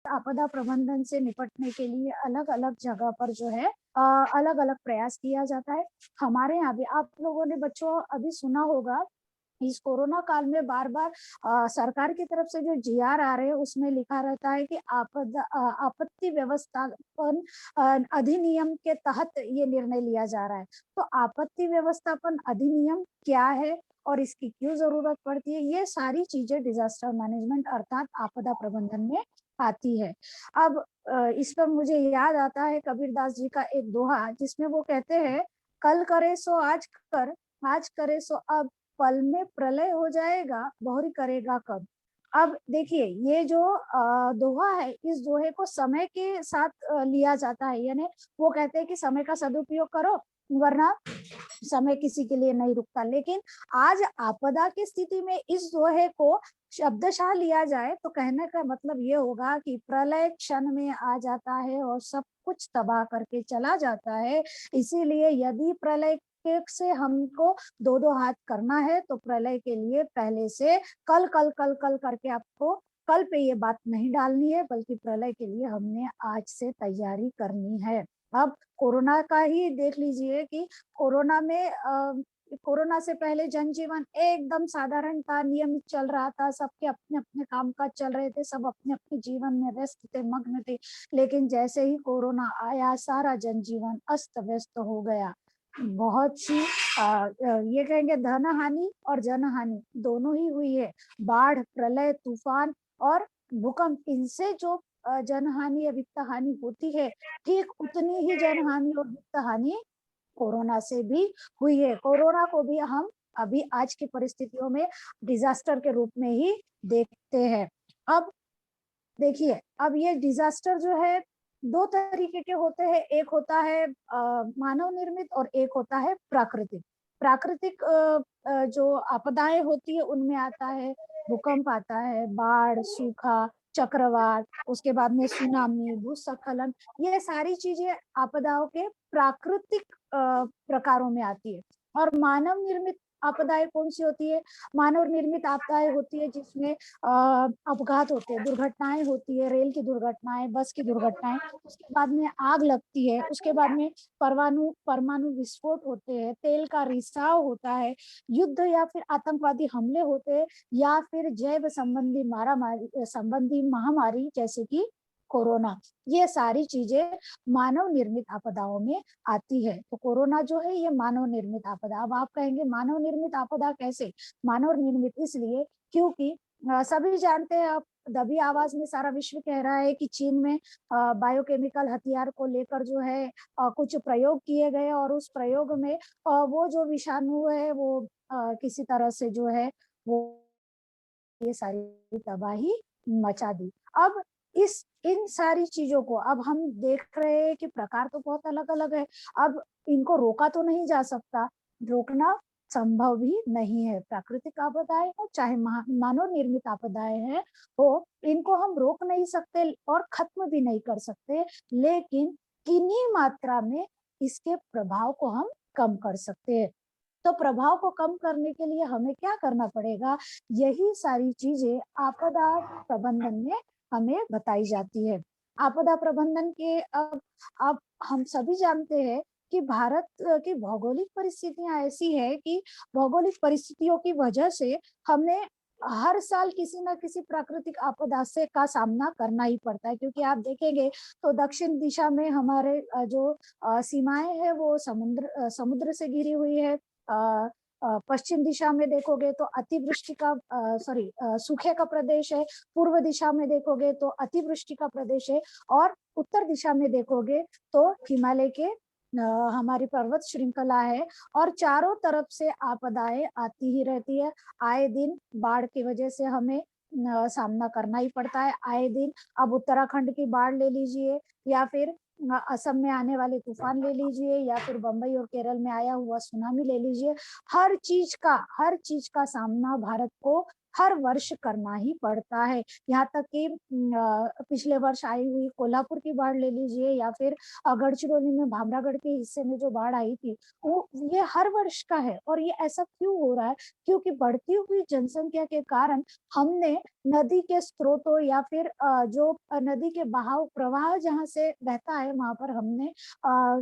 आपदा प्रबंधन से निपटने के लिए अलग-अलग जगह पर जो है अलग-अलग प्रयास किया जाता है। हमारे यहाँ भी आप लोगों ने बच्चों अभी सुना होगा, इस कोरोना काल में बार-बार सरकार की तरफ से जो जीआर आ रहे हैं उसमें लिखा रहता है कि आपत्ति व्यवस्थापन अधिनियम के तहत ये निर्णय लिया जा रहा है। तो आपत्ति व्यवस्थापन अधिनियम क्या है और इसकी क्यों ज़रूरत पड़ती है? ये सारी चीज़ें डिज़ास्टर मैनेजमेंट अर्थात आपदा प्रबंधन में आती है। अब इस पर मुझे याद आता है कबीरदास जी का एक दोहा जिसमें वो कहते हैं, "कल करे सो आज करे सो अब, पल में प्रलय हो जाएगा, बहुरी करेगा कब।" अब देखिए ये जो दोहा है, इस दोहे को समय के साथ लिया जाता है, यानी वो कहते हैं कि समय का सदुपयोग करो, वरना समय किसी के लिए नहीं रुकता। लेकिन आज आपदा की स्थिति में इस दोहे को शब्दशः लिया जाए तो कहने का मतलब ये होगा कि प्रलय क्षण में आ जाता है और सब कुछ तबाह करके चला जाता है। इसीलिए यदि प्रलय के से हमको दो-दो हाथ करना है तो प्रलय के लिए पहले से कल करके आपको कल पे ये बात नहीं डालनी है, बल्कि प्रलय के लिए हमने आज से तैयारी करनी है। अब कोरोना का ही देख लीजिए कि कोरोना में कोरोना से पहले जनजीवन एकदम साधारण था, नियमित चल रहा था, सबके अपने-अपने काम-काज चल रहे थे, सब अपने-अपने जीवन में व्यस्त थे, मग्न थे। लेकिन जैसे ही कोरोना आया, सारा जनजीवन अस्त-व्यस्त हो गया। बहुत सी ये कहेंगे धन-हानि और जनहानि दोनों ही हुई है। बाढ़, प्रलय, तूफान और भूकंप, इनसे जो जनहानि या वित्त-हानि होती है, ठीक उतनी ही जनहानि और वित्त-हानि कोरोना से भी हुई है। कोरोना को भी हम अभी आज की परिस्थितियों में डिज़ास्टर के रूप में ही देखते हैं। अब देखिए, अब ये डिज़ास्टर जो है 2 तरीके के होते हैं, एक होता है मानव निर्मित और एक होता है प्राकृतिक। प्राकृतिक जो आपदाएँ होती है उनमें आता है, भूकंप आता है, बाढ़, सूखा, चक्रवात, उसके बाद में सुनामी, भूस्खलन, ये सारी चीज़ें आपदाओं के प्राकृतिक प्रकारों में आती है। और मानव निर्मित आपदाएँ कौन-सी होती है? मानव निर्मित आपदाएँ होती है जिसमें अपघात होते हैं, दुर्घटनाएँ होती है, रेल की दुर्घटनाएँ, बस की दुर्घटनाएँ, उसके बाद में आग लगती है, उसके बाद में परमाणु परमाणु विस्फोट होते हैं, तेल का रिसाव होता है, युद्ध या फिर आतंकवादी हमले होते हैं या फिर जैव संबंधी महामारी जैसे कि कोरोना। ये सारी चीज़ें मानव निर्मित आपदाओं में आती है। तो कोरोना जो है ये मानव निर्मित आपदा। अब आप कहेंगे मानव निर्मित आपदा कैसे? मानव निर्मित इसलिए क्योंकि सभी जानते हैं, अब दबी आवाज में सारा विश्व कह रहा है कि चीन में बायोकेमिकल हथियार को लेकर जो है कुछ प्रयोग किए गए और उस प्रयोग में वो जो विषाणु है वो किसी तरह से जो है वो ये सारी तबाही मचा दी। अब इस इन सारी चीज़ों को अब हम देख रहे हैं कि प्रकार तो बहुत अलग-अलग है। अब इनको रोका तो नहीं जा सकता, रोकना संभव भी नहीं है। प्राकृतिक आपदाएँ हो चाहे मानव निर्मित आपदाएँ हैं, हो इनको हम रोक नहीं सकते और खत्म भी नहीं कर सकते, लेकिन किन्ही मात्रा में इसके प्रभाव को हम कम कर सकते हैं। तो प्रभाव को कम करने के लिए हमें क्या करना पड़ेगा? यही सारी चीज़ें आपदा प्रबंधन में हमें बताई जाती है। आपदा प्रबंधन के अब हम सभी जानते हैं कि भारत की भौगोलिक परिस्थितियाँ ऐसी है कि भौगोलिक परिस्थितियों की वजह से हमें हर साल किसी न किसी प्राकृतिक आपदा से का सामना करना ही पड़ता है, क्योंकि आप देखेंगे तो दक्षिण दिशा में हमारे जो सीमाएँ हैं वो समुद्र से घिरी हुई है। पश्चिम दिशा में देखोगे तो अतिवृष्टि का सूखे का प्रदेश है, पूर्व दिशा में देखोगे तो अतिवृष्टि का प्रदेश है और उत्तर दिशा में देखोगे तो हिमालय के हमारी पर्वत श्रृंखला है और चारों तरफ से आपदाएँ आती ही रहती है। आए दिन बाढ़ की वजह से हमें सामना करना ही पड़ता है, आए दिन अब उत्तराखंड की बाढ़ ले लीजिए या फिर असम में आने वाले तूफान ले लीजिए या फिर बम्बई और केरल में आया हुआ सुनामी ले लीजिए। हर चीज़ का सामना भारत को हर वर्ष करना ही पड़ता है। यहाँ तक कि पिछले वर्ष आई हुई कोल्हापुर की बाढ़ ले लीजिए, या फिर गढ़चिरौली में भामरागढ़ के हिस्से में जो बाढ़ आई थी, वो ये हर वर्ष का है। और ये ऐसा क्यों हो रहा है? क्योंकि बढ़ती हुई जनसंख्या के कारण हमने नदी के स्रोतों या फिर जो नदी के बहाव प्रवाह जहाँ से बहता है, वहां पर हमने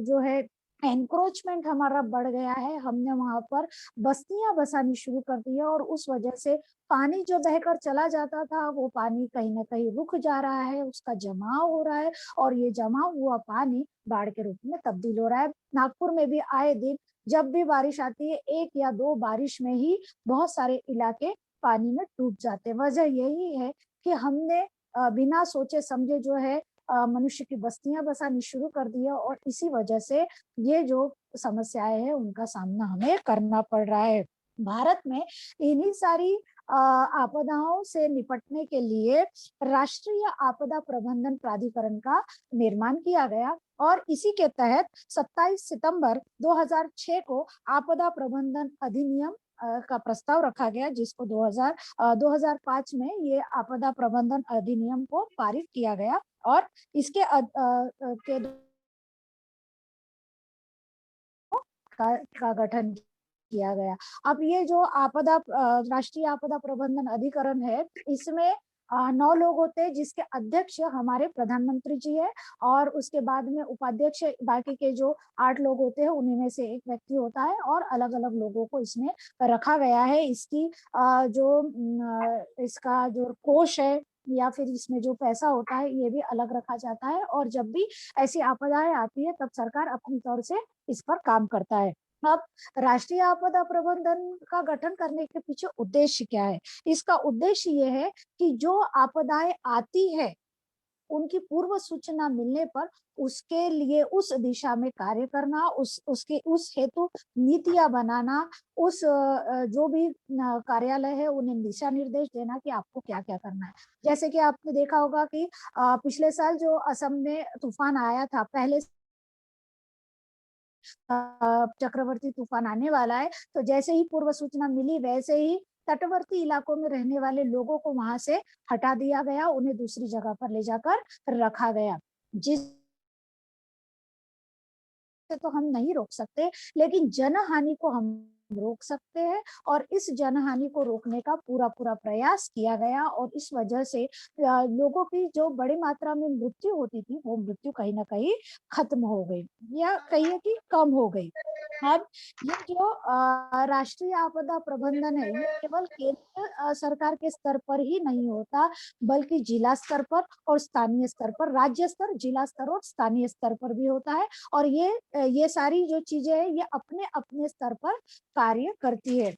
जो है एनक्रोचमेंट हमारा बढ़ गया है। हमने वहां पर बस्तियां बसानी शुरू कर दी है, और उस वजह से पानी जो बहकर चला जाता था, वो पानी कहीं ना कहीं रुक जा रहा है, उसका जमाव हो रहा है, और ये जमा हुआ पानी बाढ़ के रूप में तब्दील हो रहा है। नागपुर में भी आए दिन जब भी बारिश आती है, एक या दो बारिश में ही बहुत सारे इलाके पानी में डूब जाते हैं। वजह यही है कि हमने बिना सोचे समझे जो है मनुष्य की बस्तियां बसानी शुरू कर दी है, और इसी वजह से ये जो समस्याएं हैं उनका सामना हमें करना पड़ रहा है। भारत में इन्हीं सारी आपदाओं से निपटने के लिए राष्ट्रीय आपदा प्रबंधन प्राधिकरण का निर्माण किया गया, और इसी के तहत 27 सितंबर 2006 को आपदा प्रबंधन अधिनियम का प्रस्ताव रखा गया, जिसको 2005 में ये आपदा प्रबंधन अधिनियम को पारित किया गया, और इसके के का गठन किया गया। अब ये जो आपदा राष्ट्रीय आपदा प्रबंधन अधिकरण है, इसमें 9 लोग होते हैं, जिसके अध्यक्ष हमारे प्रधानमंत्री जी है, और उसके बाद में उपाध्यक्ष बाकी के जो 8 लोग होते हैं उन्हीं में से एक व्यक्ति होता है, और अलग अलग लोगों को इसमें रखा गया है। इसकी इसका जो कोष है या फिर इसमें जो पैसा होता है, ये भी अलग रखा जाता है, और जब भी ऐसी आपदाएं आती है तब सरकार अपनी तौर से इस पर काम करता है। अब राष्ट्रीय आपदा प्रबंधन का गठन करने के पीछे उद्देश्य क्या है? इसका उद्देश्य ये है कि जो आपदाएं आती है, उनकी पूर्व सूचना मिलने पर उसके लिए उस दिशा में कार्य करना, उस हेतु नीतियां बनाना, उस जो भी कार्यालय है उन्हें दिशा निर्देश देना कि आपको क्या क्या करना है। जैसे कि आपने देखा होगा कि पिछले साल जो असम में तूफान आया था, पहले चक्रवर्ती तूफान आने वाला है, तो जैसे ही पूर्व सूचना मिली, वैसे ही तटवर्ती इलाकों में रहने वाले लोगों को वहां से हटा दिया गया, उन्हें दूसरी जगह पर ले जाकर रखा गया। जिस तो हम नहीं रोक सकते, लेकिन जनहानि को हम रोक सकते हैं, और इस जनहानि को रोकने का पूरा पूरा प्रयास किया गया, और इस वजह से लोगों की जो बड़ी मात्रा में मृत्यु होती थी, वो मृत्यु कहीं ना कहीं खत्म हो गई, या कहिए कि कम हो गई। अब ये जो राष्ट्रीय आपदा प्रबंधन है, ये केवल केंद्र सरकार के स्तर पर ही नहीं होता, बल्कि जिला स्तर पर और स्थानीय स्तर पर, राज्य स्तर, जिला स्तर और स्थानीय स्तर पर भी होता है। और ये सारी जो चीजें हैं, ये अपने अपने स्तर पर कार्य करती है।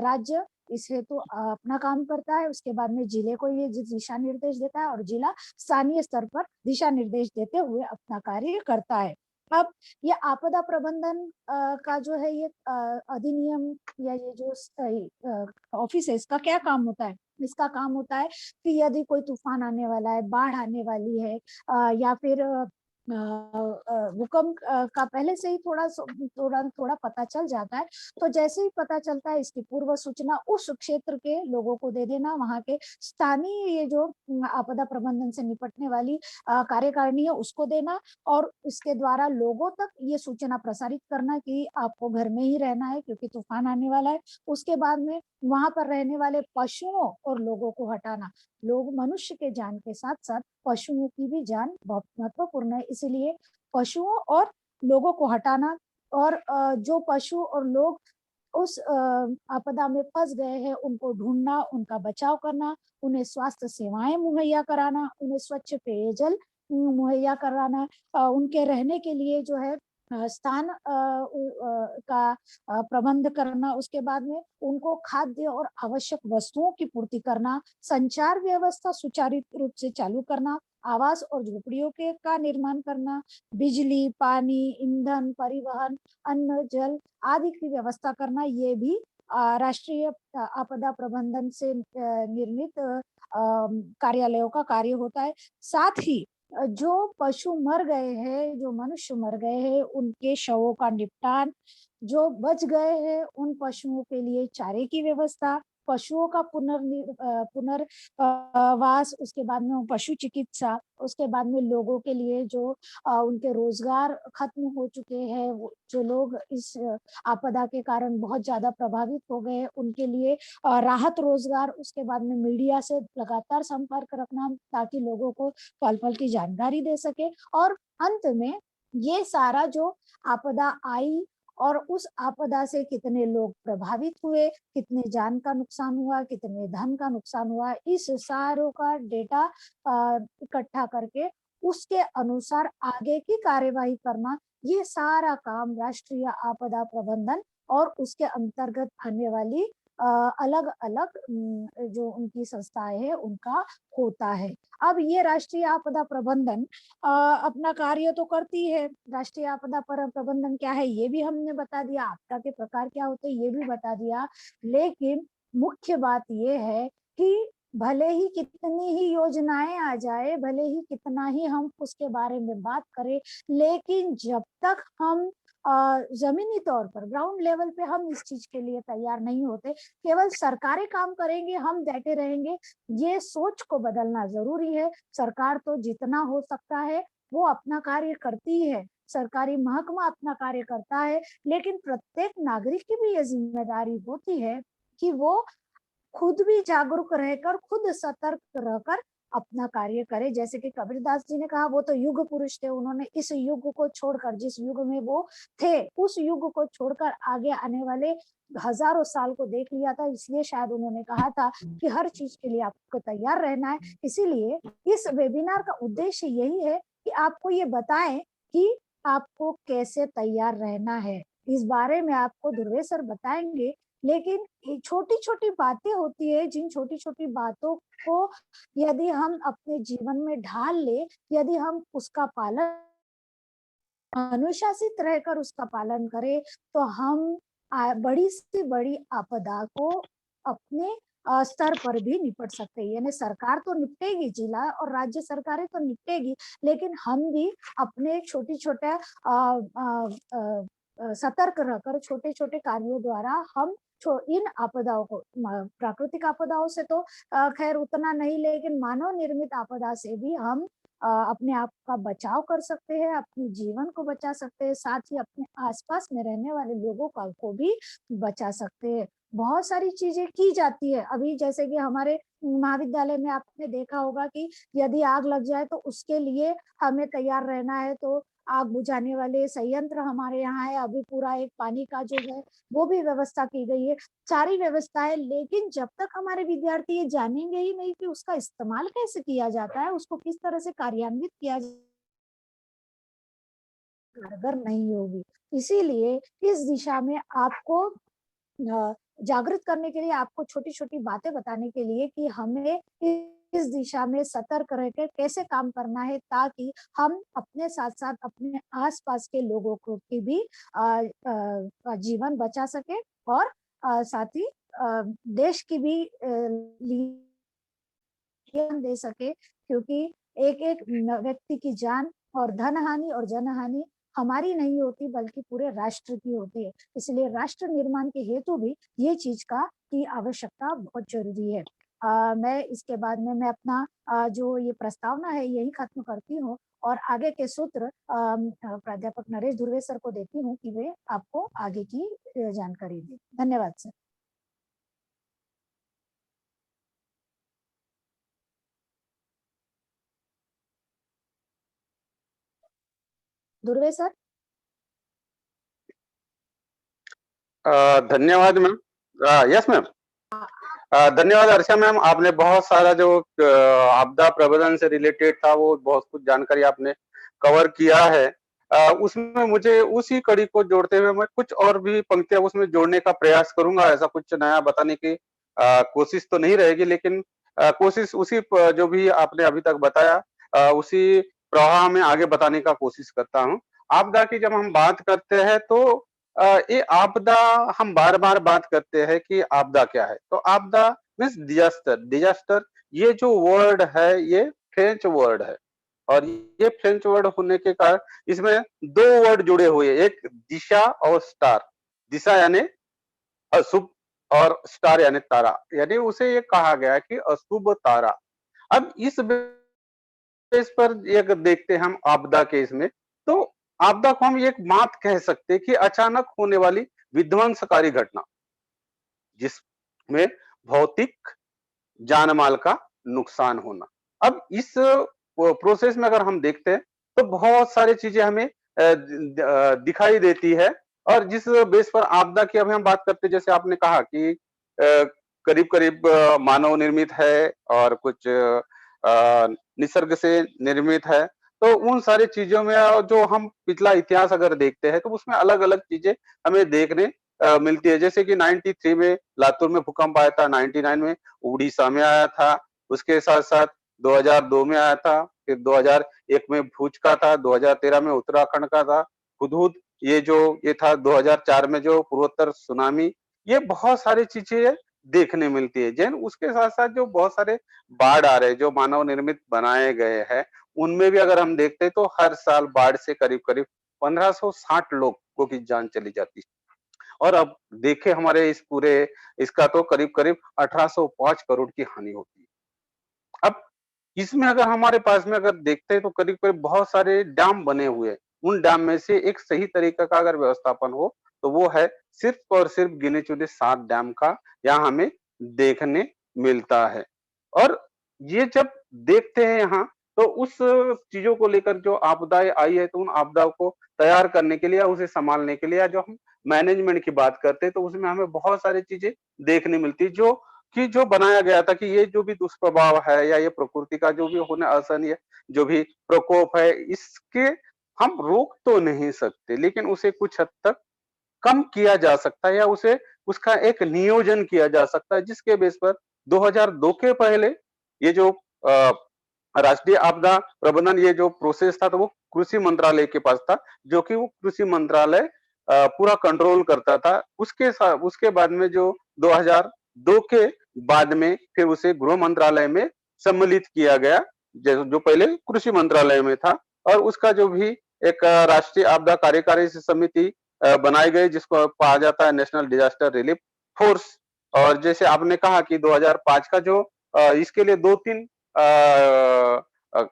राज्य इस हेतु अपना काम करता है, उसके बाद में जिले को ये दिशा निर्देश देता है, और जिला स्थानीय स्तर पर दिशा निर्देश देते हुए अपना कार्य करता है। अब ये आपदा प्रबंधन का जो है ये अधिनियम, या ये जो ऑफिस है, इसका क्या काम होता है? इसका काम होता है कि यदि कोई तूफान आने वाला है, बाढ़ आने वाली है, या फिर भूकंप का पहले से ही थोड़ा थोड़ा थोड़ा पता चल जाता है, तो जैसे ही पता चलता है, इसकी पूर्व सूचना उस क्षेत्र के लोगों को दे देना, वहां के स्थानीय ये जो आपदा प्रबंधन से निपटने वाली कार्यकारिणी है उसको देना, और इसके द्वारा लोगों तक ये सूचना प्रसारित करना कि आपको घर में ही रहना है क्योंकि तूफान आने वाला है। उसके बाद में वहां पर रहने वाले पशुओं और लोगों को हटाना। लोग, मनुष्य के जान के साथ साथ पशुओं की भी जान बहुत महत्वपूर्ण है, इसलिए पशुओं और लोगों को हटाना, और जो पशु और लोग उस आपदा में फंस गए हैं उनको ढूंढना, उनका बचाव करना, उन्हें स्वास्थ्य सेवाएं मुहैया कराना, उन्हें स्वच्छ पेयजल मुहैया कराना, उनके रहने के लिए जो है स्थान का प्रबंध करना, उसके बाद में उनको खाद्य और आवश्यक वस्तुओं की पूर्ति करना, संचार व्यवस्था सुचारू रूप से चालू करना, आवास और झोपड़ियों के का निर्माण करना, बिजली, पानी, ईंधन, परिवहन, अन्न, जल आदि की व्यवस्था करना, ये भी राष्ट्रीय आपदा प्रबंधन से निर्मित कार्यालयों का कार्य होता है। साथ ही जो पशु मर गए हैं, जो मनुष्य मर गए हैं, उनके शवों का निपटान, जो बच गए हैं उन पशुओं के लिए चारे की व्यवस्था, पशुओं का पुनर्वास, उसके बाद में पशु चिकित्सा, उसके बाद में लोगों के लिए जो उनके रोजगार खत्म हो चुके हैं, जो लोग इस आपदा के कारण बहुत ज्यादा प्रभावित हो गए, उनके लिए राहत रोजगार, उसके बाद में मीडिया से लगातार संपर्क रखना ताकि लोगों को पल पल की जानकारी दे सके, और अंत में ये सारा जो आपदा आई और उस आपदा से कितने लोग प्रभावित हुए, कितने जान का नुकसान हुआ, कितने धन का नुकसान हुआ, इस सारों का डेटा इकट्ठा करके उसके अनुसार आगे की कार्यवाही करना, ये सारा काम राष्ट्रीय आपदा प्रबंधन और उसके अंतर्गत आने वाली अलग अलग जो उनकी संस्थाएं हैं उनका होता है। अब ये राष्ट्रीय आपदा प्रबंधन अपना कार्य तो करती है। राष्ट्रीय आपदा प्रबंधन क्या है ये भी हमने बता दिया, आपदा के प्रकार क्या होते हैं ये भी बता दिया, लेकिन मुख्य बात ये है कि भले ही कितनी ही योजनाएं आ जाए, भले ही कितना ही हम उसके बारे में बात करें, लेकिन जब तक हम जमीनी तौर पर ग्राउंड लेवल पे हम इस चीज के लिए तैयार नहीं होते, केवल सरकारें काम करेंगे हम बैठे रहेंगे, ये सोच को बदलना जरूरी है। सरकार तो जितना हो सकता है वो अपना कार्य करती है, सरकारी महकमा अपना कार्य करता है, लेकिन प्रत्येक नागरिक की भी ये जिम्मेदारी होती है कि वो खुद भी जागरूक रहकर, खुद सतर्क रहकर अपना कार्य करे। जैसे कि कबीरदास जी ने कहा, वो तो युग पुरुष थे, उन्होंने इस युग को छोड़कर, जिस युग में वो थे उस युग को छोड़कर आगे आने वाले हजारों साल को देख लिया था, इसलिए शायद उन्होंने कहा था कि हर चीज के लिए आपको तैयार रहना है। इसीलिए इस वेबिनार का उद्देश्य यही है कि आपको ये बताएं कि आपको कैसे तैयार रहना है। इस बारे में आपको ध्रुवे सर बताएंगे, लेकिन छोटी छोटी बातें होती है, जिन छोटी छोटी बातों को यदि हम अपने जीवन में ढाल ले, यदि हम उसका पालन, अनुशासित रहकर उसका पालन करें, तो हम बड़ी से बड़ी आपदा को अपने स्तर पर भी निपट सकते हैं। यानी सरकार तो निपटेगी, जिला और राज्य सरकारें तो निपटेगी, लेकिन हम भी अपने छोटे छोटे सतर्क रहकर छोटे छोटे कार्यों द्वारा हम इन आपदाओं को, प्राकृतिक आपदाओं से तो खैर उतना नहीं, लेकिन मानव निर्मित आपदा से भी हम अपने आप का बचाव कर सकते हैं, अपने जीवन को बचा सकते हैं, साथ ही अपने आसपास में रहने वाले लोगों को भी बचा सकते हैं। बहुत सारी चीजें की जाती है। अभी जैसे कि हमारे महाविद्यालय में आपने देखा होगा कि यदि आग लग जाए तो उसके लिए हमें तैयार रहना है, तो आग बुझाने वाले संयंत्र हमारे यहाँ है, अभी पूरा एक पानी का जो है वो भी व्यवस्था की गई है, सारी व्यवस्थाएं। लेकिन जब तक हमारे विद्यार्थी ये जानेंगे ही नहीं कि उसका इस्तेमाल कैसे किया जाता है, उसको किस तरह से कार्यान्वित किया कारगर नहीं होगी। इसीलिए इस दिशा में आपको जागृत करने के लिए, आपको छोटी छोटी बातें बताने के लिए कि हमें इस दिशा में सतर्क रहकर कैसे काम करना है, ताकि हम अपने साथ साथ अपने आसपास के लोगों को की भी जीवन बचा सके, और साथ ही देश की भी दे सके, क्योंकि एक एक व्यक्ति की जान और धन हानि और जन हानि हमारी नहीं होती, बल्कि पूरे राष्ट्र की होती है। इसलिए राष्ट्र निर्माण के हेतु भी ये चीज की आवश्यकता बहुत जरूरी है। मैं इसके बाद में मैं अपना जो ये प्रस्तावना है यही खत्म करती हूँ, और आगे के सूत्र प्राध्यापक नरेश धुर्वे सर को देती हूँ कि वे आपको आगे की जानकारी दें। धन्यवाद सर। धुर्वे सर। धन्यवाद मैम। Yes ma'am. धन्यवाद अर्षा मैम, आपने बहुत सारा जो आपदा प्रबंधन से रिलेटेड था वो बहुत कुछ जानकारी आपने कवर किया है। उसमें मुझे उसी कड़ी को जोड़ते हुए मैं कुछ और भी पंक्तियां उसमें जोड़ने का प्रयास करूंगा। ऐसा कुछ नया बताने की कोशिश तो नहीं रहेगी, लेकिन कोशिश उसी जो भी आपने अभी तक बताया उसी प्रवाह में आगे बताने का कोशिश करता हूँ। आपदा की जब हम बात करते हैं तो ये आपदा, हम बार बार बात करते हैं कि आपदा क्या है, तो आपदा मीन्स डिजास्टर। डिजास्टर ये जो वर्ड है ये फ्रेंच वर्ड है, और ये फ्रेंच वर्ड होने के कारण इसमें दो वर्ड जुड़े हुए, एक दिशा और स्टार। दिशा यानी अशुभ और स्टार यानी तारा, यानी उसे ये कहा गया है कि अशुभ तारा। अब इस बेस पर एक देखते हैं हम आपदा के इसमें, तो आपदा को हम एक बात कह सकते हैं कि अचानक होने वाली विध्वंसकारी घटना, जिसमें भौतिक जान माल का नुकसान होना। अब इस प्रोसेस में अगर हम देखते हैं तो बहुत सारी चीजें हमें दिखाई देती है, और जिस बेस पर आपदा की अभी हम बात करते हैं, जैसे आपने कहा कि करीब करीब मानव निर्मित है और कुछ निसर्ग से निर्मित है। तो उन सारी चीजों में जो हम पिछला इतिहास अगर देखते हैं तो उसमें अलग अलग चीजें हमें देखने मिलती है, जैसे कि 93 में लातूर में भूकंप आया था, 99 में उड़ीसा में आया था, उसके साथ साथ 2002 में आया था, फिर 2001 में भूज का था, 2013 में उत्तराखंड का था हुदहुद, ये था 2004 में जो पूर्वोत्तर सुनामी। ये बहुत सारी चीजें देखने मिलती है। जैन उसके साथ साथ जो बहुत सारे बाढ़ आ रहे हैं जो मानव निर्मित बनाए गए हैं, उनमें भी अगर हम देखते हैं तो हर साल बाढ़ से करीब करीब 1560 लोगों की जान चली जाती है। और अब देखें हमारे इस पूरे इसका तो करीब करीब 1805 करोड़ की हानि होती है। अब इसमें अगर हमारे पास में अगर देखते हैं तो करीब करीब बहुत सारे डैम बने हुए हैं। उन डैम में से एक सही तरीका का अगर व्यवस्थापन हो तो वो है सिर्फ और सिर्फ गिने चुने 7 डैम का यहाँ हमें देखने मिलता है। और ये जब देखते हैं यहाँ तो उस चीजों को लेकर जो आपदाएं आई है तो उन आपदाओं को तैयार करने के लिए, उसे संभालने के लिए, जो हम मैनेजमेंट की बात करते हैं तो उसमें हमें बहुत सारी चीजें देखने मिलती है, जो बनाया गया था कि ये जो भी दुष्प्रभाव है या ये प्रकृति का जो भी होने असहनीय जो भी प्रकोप है, इसके हम रोक तो नहीं सकते, लेकिन उसे कुछ हद तक कम किया जा सकता है या उसे उसका एक नियोजन किया जा सकता है, जिसके बेस पर 2002 के पहले ये जो राष्ट्रीय आपदा प्रबंधन ये जो प्रोसेस था तो वो कृषि मंत्रालय के पास था, जो कि वो कृषि मंत्रालय पूरा कंट्रोल करता था। उसके बाद में जो 2002 के बाद में फिर उसे गृह मंत्रालय में सम्मिलित किया गया, जो पहले कृषि मंत्रालय में था। और उसका जो भी एक राष्ट्रीय आपदा कार्यकारी समिति बनाई गई, जिसको कहा जाता है नेशनल डिजास्टर रिलीफ फोर्स। और जैसे आपने कहा कि 2005 का जो इसके लिए 2-3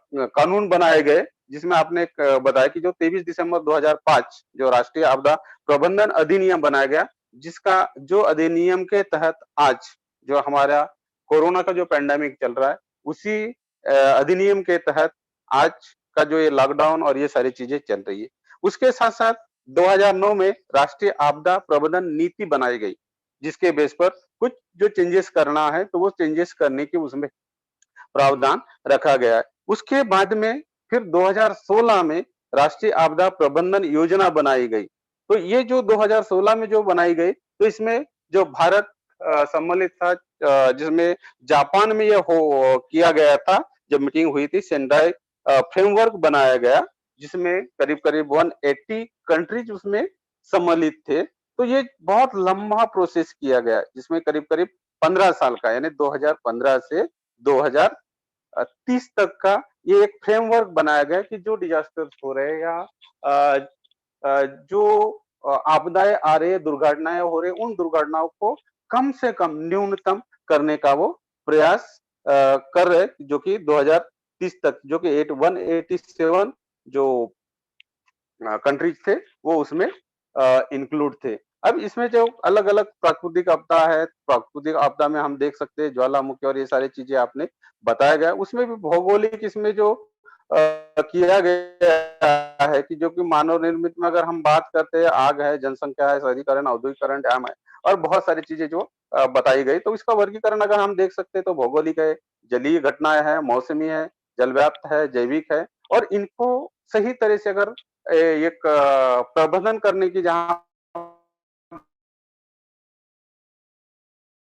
कानून बनाए गए, जिसमें आपने बताया कि जो 23 दिसंबर 2005 जो राष्ट्रीय आपदा प्रबंधन अधिनियम बनाया गया, जिसका जो अधिनियम के तहत आज जो हमारा कोरोना का जो पैंडेमिक चल रहा है, उसी अधिनियम के तहत आज का जो ये लॉकडाउन और ये सारी चीजें चल रही है। उसके साथ साथ 2009 में राष्ट्रीय आपदा प्रबंधन नीति बनाई गई, जिसके बेस पर कुछ जो चेंजेस करना है तो वो चेंजेस करने की उसमें प्रावधान रखा गया है। उसके बाद में फिर 2016 में राष्ट्रीय आपदा प्रबंधन योजना बनाई गई। तो ये जो 2016 में जो बनाई गई, तो इसमें जो भारत सम्मिलित था, जिसमें जापान में ये हो किया गया था, जब मीटिंग हुई थी, सेंडाई फ्रेमवर्क बनाया गया, जिसमें करीब करीब 180 कंट्रीज उसमें सम्मिलित थे। तो ये बहुत लंबा प्रोसेस किया गया, जिसमें करीब करीब 15 साल का, यानी 2015 से 2030 तक का ये एक फ्रेमवर्क बनाया गया कि जो डिजास्टर्स हो रहे हैं या जो आपदाएं आ रही है, दुर्घटनाएं हो रही है, उन दुर्घटनाओं को कम से कम न्यूनतम करने का वो प्रयास कर रहे, जो कि 2030 तक, जो कि 187 जो कंट्रीज थे वो उसमें इंक्लूड थे। अब इसमें जो अलग अलग प्राकृतिक आपदा है, प्राकृतिक आपदा में हम देख सकते हैं ज्वालामुखी और ये सारी चीजें आपने बताया गया, उसमें भी भौगोलिक इसमें जो किया गया है कि जो कि मानव निर्मित में अगर हम बात करते हैं, आग है, जनसंख्या है, शहरीकरण, औद्योगिकरण, डैम है और बहुत सारी चीजें जो बताई गई। तो इसका वर्गीकरण अगर हम देख सकते हैं तो भौगोलिक है, जलीय घटनाएं है, मौसमी है, जलव्याप्त है, जैविक है। और इनको सही तरह से अगर एक प्रबंधन करने की जहाँ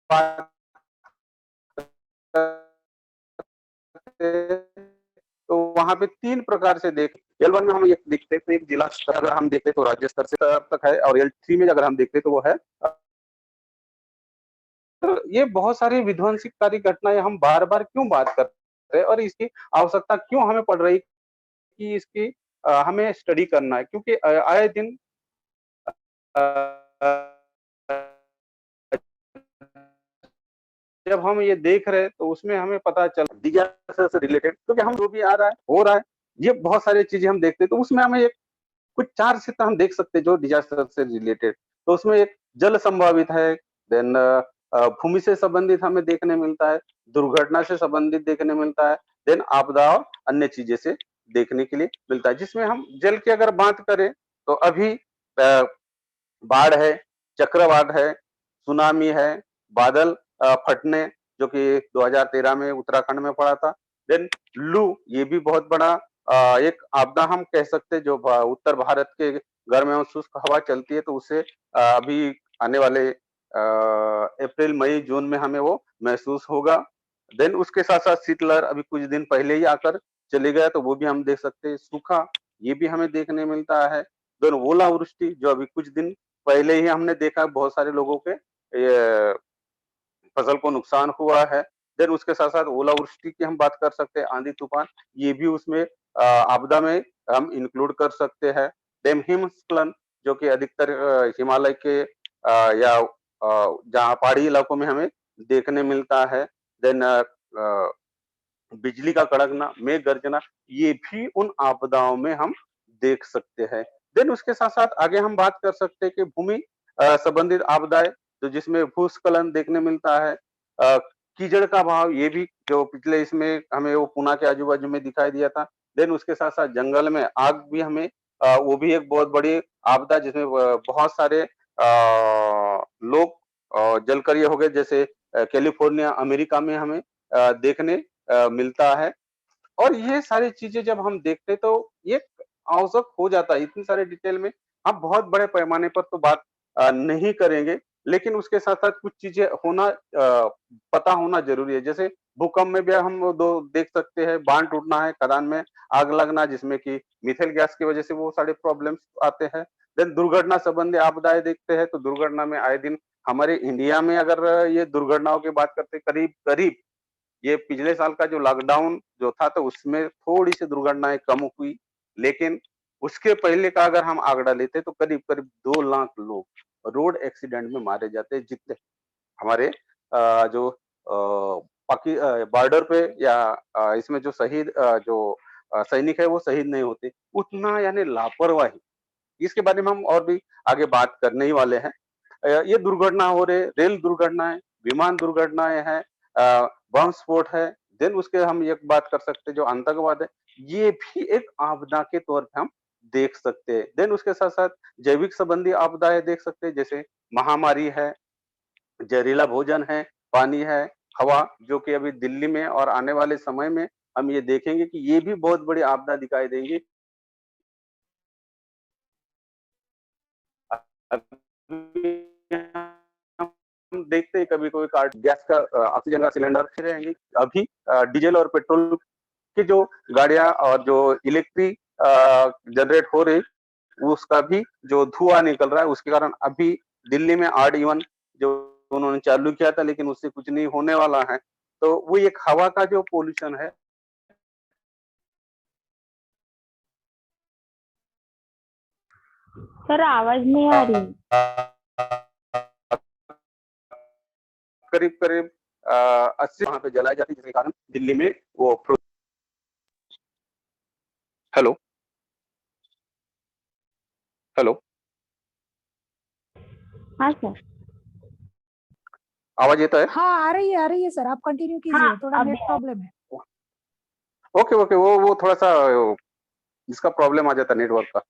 बात तो वहां पे 3 प्रकार से देख L1 में हम ये देखते हैं तो एक जिला स्तर अगर हम देखें तो राज्य स्तर से तक है, और L3 में अगर हम देखते तो वो है तो ये बहुत सारी विध्वंसकारी घटनाएं हम बार-बार क्यों बात कर रहे हैं और इसकी आवश्यकता क्यों हमें पड़ रही कि इसकी हमें स्टडी करना है, क्योंकि आए दिन जब हम ये देख रहे हैं तो उसमें हमें पता चल डिजास्टर से रिलेटेड, क्योंकि हम जो भी आ रहा है हो रहा है, ये बहुत सारी चीजें हम देखते हैं, तो उसमें हमें एक कुछ 4 क्षेत्र हम देख सकते हैं जो डिजास्टर से रिलेटेड। तो उसमें एक जल संभावित है, देन भूमि से संबंधित हमें देखने मिलता है, दुर्घटना से संबंधित देखने मिलता है, देन आपदा और अन्य चीजें से देखने के लिए मिलता है। जिसमें हम जल की अगर बात करें तो अभी बाढ़ है, चक्रवात है, सुनामी है, बादल फटने जो कि 2013 में उत्तराखंड में पड़ा था, देन लू, ये भी बहुत बड़ा एक आपदा हम कह सकते हैं जो उत्तर भारत के गर्म एवं शुष्क हवा चलती है, तो उससे अभी आने वाले अप्रैल मई जून में हमें वो महसूस होगा। देन उसके साथ साथ शीतलहर अभी कुछ दिन पहले ही आकर चले गया, तो वो भी हम देख सकते हैं। सूखा, ये भी हमें देखने मिलता है। देन ओलावृष्टि जो अभी कुछ दिन पहले ही हमने देखा बहुत सारे लोगों के ये फसल को नुकसान हुआ है। देन उसके साथ साथ ओलावृष्टि की हम बात कर सकते हैं, आंधी तूफान, ये भी उसमें आपदा में हम इंक्लूड कर सकते हैं। देन हिमस्खलन जो कि अधिकतर हिमालय के या जहाँ पहाड़ी इलाकों में हमें देखने मिलता है। देन बिजली का कड़कना, मेघ गर्जना, ये भी उन आपदाओं में हम देख सकते हैं। देन उसके साथ साथ आगे हम बात कर सकते हैं कि भूमि संबंधित आपदाएं, तो जिसमें भूस्खलन देखने मिलता है, कीचड़ का भाव, ये भी जो पिछले इसमें हमें वो पुणे के आजू बाजू में दिखाई दिया था। देन उसके साथ साथ जंगल में आग भी हमें वो भी एक बहुत बड़ी आपदा, जिसमें बहुत सारे लोग जलकर ये हो गए, जैसे कैलिफोर्निया अमेरिका में हमें देखने मिलता है। और ये सारी चीजें जब हम देखते हैं तो ये आवश्यक हो जाता है इतनी सारे डिटेल में हम बहुत बड़े पैमाने पर तो बात नहीं करेंगे, लेकिन उसके साथ साथ कुछ चीजें होना पता होना जरूरी है। जैसे भूकंप में भी हम वो दो देख सकते हैं, बांध टूटना है, खदान में आग लगना, जिसमें कि मिथेन गैस की वजह से वो सारे प्रॉब्लम्स आते हैं। देन दुर्घटना संबंधी आपदाएं देखते हैं, तो दुर्घटना में आए दिन हमारे इंडिया में अगर ये दुर्घटनाओं की बात करते करीब करीब ये पिछले साल का जो लॉकडाउन जो था, तो उसमें थोड़ी सी दुर्घटनाएं कम हुई, लेकिन उसके पहले का अगर हम आंकड़ा लेते तो करीब करीब 2 लाख लोग रोड एक्सीडेंट में मारे जाते, जितने हमारे जो बाकी बॉर्डर पे या इसमें जो शहीद जो सैनिक है वो शहीद नहीं होते, उतना यानी लापरवाही, इसके बारे में हम और भी आगे बात करने ही वाले हैं। ये दुर्घटना हो रहे, रेल दुर्घटनाएं, विमान दुर्घटनाएं हैं, बम स्फोट है, देन उसके हम एक बात कर सकते हैं जो आतंकवाद है, ये भी एक आपदा के तौर पे हम देख सकते हैं। देन उसके साथ साथ जैविक संबंधी आपदाएं देख सकते हैं, जैसे महामारी है, जहरीला भोजन है, पानी है, हवा, जो कि अभी दिल्ली में और आने वाले समय में हम ये देखेंगे कि ये भी बहुत बड़ी आपदा दिखाई देंगी। हम देखते हैं कभी कोई कार्ड गैस का ऑक्सीजन का सिलेंडर रहेंगे। अभी डीजल और पेट्रोल की जो गाड़ियां और जो इलेक्ट्रिक जनरेट हो रही, उसका भी जो धुआं निकल रहा है, उसके कारण अभी दिल्ली में आड इवन जो उन्होंने चालू किया था, लेकिन उससे कुछ नहीं होने वाला है। तो वो एक हवा का जो पोल्यूशन है, सर आवाज नहीं आ रही। करीब करीब 80 वहां पे जलाई जाती है, जिसके कारण दिल्ली में वो हेलो हेलो हाँ सर। आवाज येता है? हाँ आ रही है सर, आप कंटिन्यू कीजिए। हाँ, थोड़ा अभी नेट प्रॉब्लम है। ओके ओके, वो थोड़ा सा इसका प्रॉब्लम आ जाता है नेटवर्क का।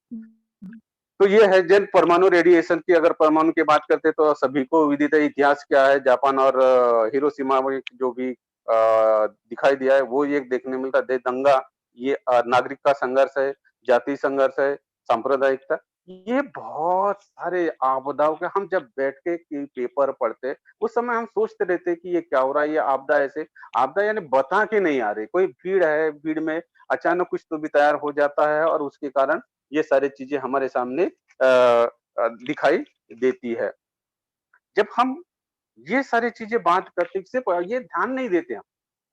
तो ये है जन परमाणु रेडिएशन की, अगर परमाणु की बात करते तो सभी को विदित है इतिहास क्या है। जापान और हिरोशिमा में जो भी दिखाई दिया है वो ये देखने मिलता है। दंगा, ये नागरिक का संघर्ष है, जाति संघर्ष है, सांप्रदायिकता, ये बहुत सारे आपदाओं के हम जब बैठ के पेपर पढ़ते उस समय हम सोचते रहते कि ये क्या हो रहा है, ये आपदा ऐसे। आपदा यानी बता के नहीं आ रही, कोई भीड़ है, भीड़ में अचानक कुछ तो भी तैयार हो जाता है और उसके कारण ये सारी चीजें हमारे सामने दिखाई देती है। जब हम ये सारी चीजें बात करते ये ध्यान नहीं देते हम।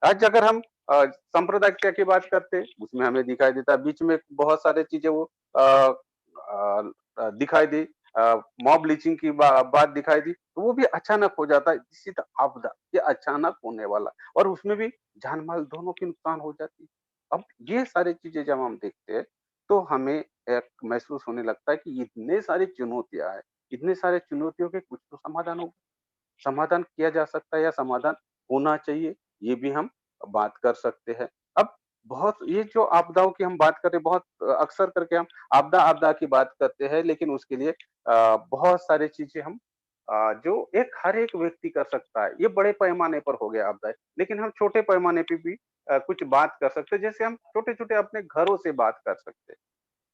आज अगर हम सांप्रदायिकता की बात करते, उसमें हमें दिखाई देता है बीच में बहुत सारी चीजें वो दिखाई दी। मॉब लिंचिंग की बात दिखाई दी, तो वो भी अचानक हो जाता है। इसी तरह आपदा, ये अचानक होने वाला और उसमें भी जान-माल दोनों की नुकसान हो जाती है। अब ये सारी चीज़ें जब हम देखते हैं, तो हमें एक महसूस होने लगता है कि इतने सारी चुनौतियाँ हैं, इतने सारे चुनौतियों के कुछ तो समाधान होगा। समाधान किया जा सकता है या समाधान होना चाहिए, ये भी हम बात कर सकते हैं। अब बहुत ये जो आपदाओं की हम बात कर रहे हैं, बहुत अक्सर करके हम आपदा-आपदा की बात करते हैं, लेकिन उसके लिए बहुत सारी चीज़ें हम जो हर एक व्यक्ति कर सकता है। ये बड़े पैमाने पर हो गया आपदा, लेकिन हम छोटे पैमाने पे भी कुछ बात कर सकते हैं। जैसे हम छोटे-छोटे अपने घरों से बात कर सकते हैं।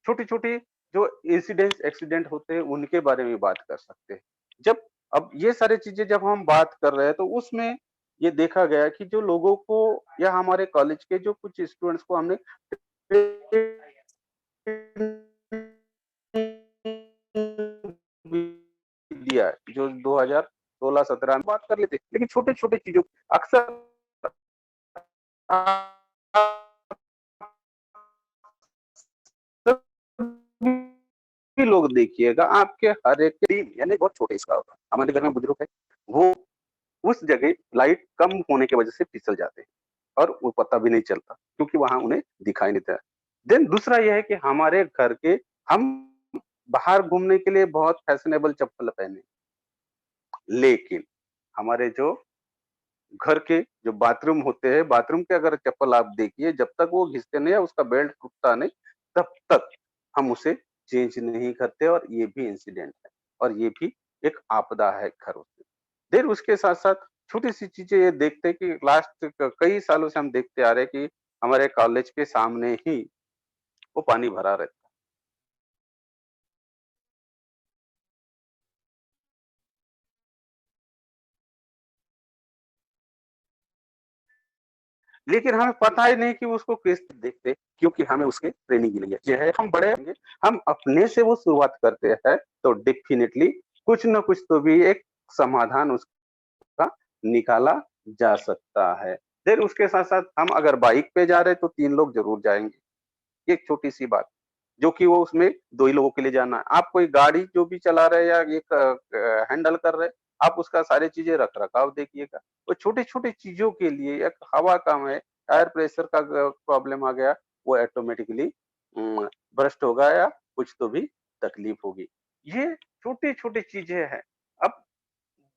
छोटी-छोटी जो इंसिडेंट्स, एक्सीडेंट होते हैं, उनके बारे में बात कर सकते हैं। जब अब ये सारी चीज़ें जब हम बात कर रहे हैं, तो उसमें ये देखा गया कि जो लोगों को या हमारे कॉलेज के जो कुछ स्टूडेंट्स को हमने दिया है, जो 2016-17 में बात कर लेते, लेकिन छोटे-छोटे चीज़ों अक्सर भी लोग देखिएगा आपके हर एक यानी बहुत छोटे इसका होगा। हमारे घर में बुजुर्ग है, वो उस जगह लाइट कम होने की वजह से फिसल जाते हैं और वो पता भी नहीं चलता क्योंकि वहाँ उन्हें दिखाई नहीं देता। देन दूसरा ये है कि हमारे घर के हम बाहर घूमने के लिए बहुत फैशनेबल चप्पल पहने, लेकिन हमारे जो घर के जो बाथरूम होते हैं, बाथरूम के अगर चप्पल आप देखिए, जब तक वो घिसते नहीं है, उसका बेल्ट टूटता नहीं, तब तक हम उसे चेंज नहीं करते और ये भी इंसिडेंट है और ये भी एक आपदा है घरों से। देन उसके साथ-साथ छोटी-सी चीज़ें ये देखते हैं कि लास्ट कई सालों से हम देखते आ रहे हैं कि हमारे कॉलेज के सामने ही वो पानी भरा रहता है। लेकिन हमें पता ही नहीं कि उसको किस देखते क्योंकि हमें उसकी ट्रेनिंग मिली है। ये है हम बड़े होंगे, हम अपने से वो शुरुआत करते हैं तो डेफिनिटली कुछ न कुछ तो भी एक समाधान उसका निकाला जा सकता है। फिर उसके साथ-साथ हम अगर बाइक पे जा रहे हैं तो 3 लोग ज़रूर जाएँगे। ये एक छोटी-सी बात, जो कि वो उसमें 2 ही लोगों के लिए जाना है। आप कोई गाड़ी जो भी चला रहे हैं या ये हैंडल कर रहे हैं, आप उसका सारी चीज़ें रख-रखाव देखिएगा। वो छोटी-छोटी चीज़ों के लिए एक हवा कम है, टायर प्रेशर का प्रॉब्लम आ गया, वो ऑटोमेटिकली बर्स्ट होगा या कुछ तो भी तकलीफ होगी। ये छोटी-छोटी चीज़ें हैं। अब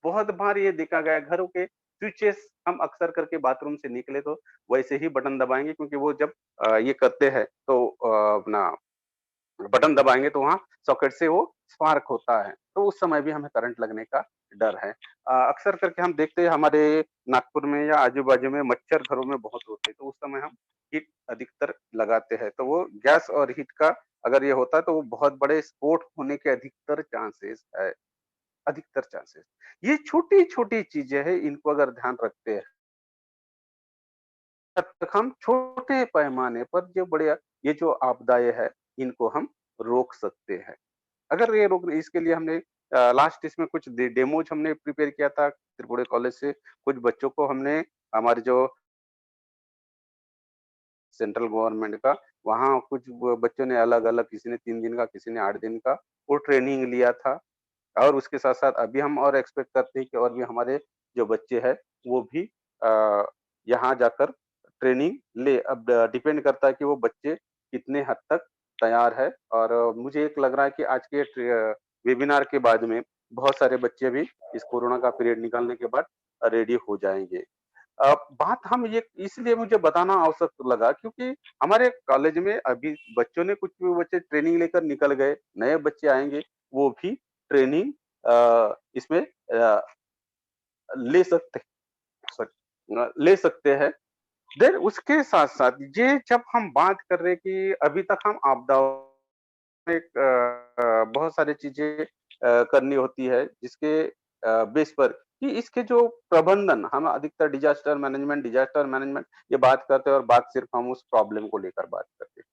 बहुत बार ये देखा गया है घरों के स्विचेस हम अक्सर करके बाथरूम से निकले तो वैसे ही बटन दबाएँगे क्योंकि वो जब ये करते हैं तो अपना बटन दबाएँगे तो वहाँ सॉकेट से वो स्पार्क होता है, तो उस समय भी हमें करंट लगने का डर है। अक्सर करके हम देखते हैं हमारे नागपुर में या आजू-बाजू में मच्छर घरों में बहुत होते हैं, तो उस समय हम हीट अधिकतर लगाते हैं, तो वो गैस और हीट का अगर ये होता है तो वो बहुत बड़े स्फोट होने के अधिकतर चांसेस है, अधिकतर चांसेस। ये छोटी-छोटी चीज़ें हैं, इनको अगर ध्यान रखते हैं हद तक हम छोटे पैमाने पर जो बढ़िया ये जो आपदाएँ है, इनको हम रोक सकते हैं। अगर ये रोक इसके लिए हमने लास्ट इसमें कुछ डेमोज हमने प्रिपेयर किया था त्रिपुरा कॉलेज से कुछ बच्चों को हमने हमारे जो सेंट्रल गवर्नमेंट का वहाँ कुछ बच्चों ने अलग-अलग किसी ने 3 दिन का, किसी ने 8 दिन का वो ट्रेनिंग लिया था और उसके साथ-साथ अभी हम और एक्सपेक्ट करते हैं कि और भी हमारे जो बच्चे हैं वो भी अ, यहाँ जाकर ट्रेनिंग ले। अब डिपेंड करता है कि वो बच्चे कितने हद तक तैयार है और मुझे एक लग रहा है कि आज के वेबिनार के बाद में बहुत सारे बच्चे भी इस कोरोना का पीरियड निकालने के बाद रेडी हो जाएँगे। बात हम ये इसलिए मुझे बताना आवश्यक लगा क्योंकि हमारे कॉलेज में अभी बच्चों ने कुछ भी बच्चे ट्रेनिंग लेकर निकल गए, नए बच्चे आएँगे, वो भी ट्रेनिंग इसमें ले सकते ले सकते हैं। देन उसके साथ-साथ ये जब हम बात कर रहे हैं कि अभी तक हम आपदाओं में बहुत सारी चीज़ें करनी होती है जिसके बेस पर कि इसके जो प्रबंधन हम अधिकतर डिज़ास्टर मैनेजमेंट ये बात करते हैं और बात सिर्फ़ हम उस प्रॉब्लम को लेकर बात करते हैं।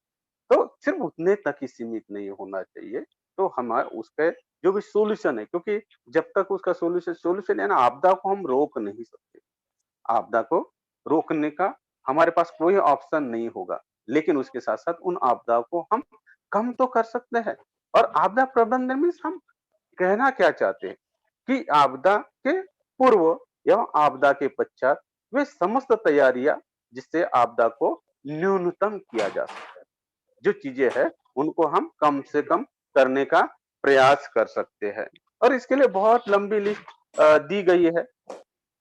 तो सिर्फ उतने तक ही सीमित नहीं होना चाहिए। तो हमा उसके जो भी सॉल्यूशन है क्योंकि जब तक उसका सॉल्यूशन सॉल्यूशन है ना आपदा को हम रोक नहीं सकते। आपदा को रोकने का हमारे पास कोई ऑप्शन नहीं होगा। लेकिन उसके साथ-साथ उन आपदाओं को हम कम तो कर सकते हैं और आपदा प्रबंधन मीन्स हम कहना क्या चाहते हैं कि आपदा के पूर्व एवं आपदा के पश्चात वे समस्त तैयारियां जिससे आपदा को न्यूनतम किया जा सके, जो चीजें हैं उनको हम कम से कम करने का प्रयास कर सकते हैं। और इसके लिए बहुत लंबी लिस्ट दी गई है,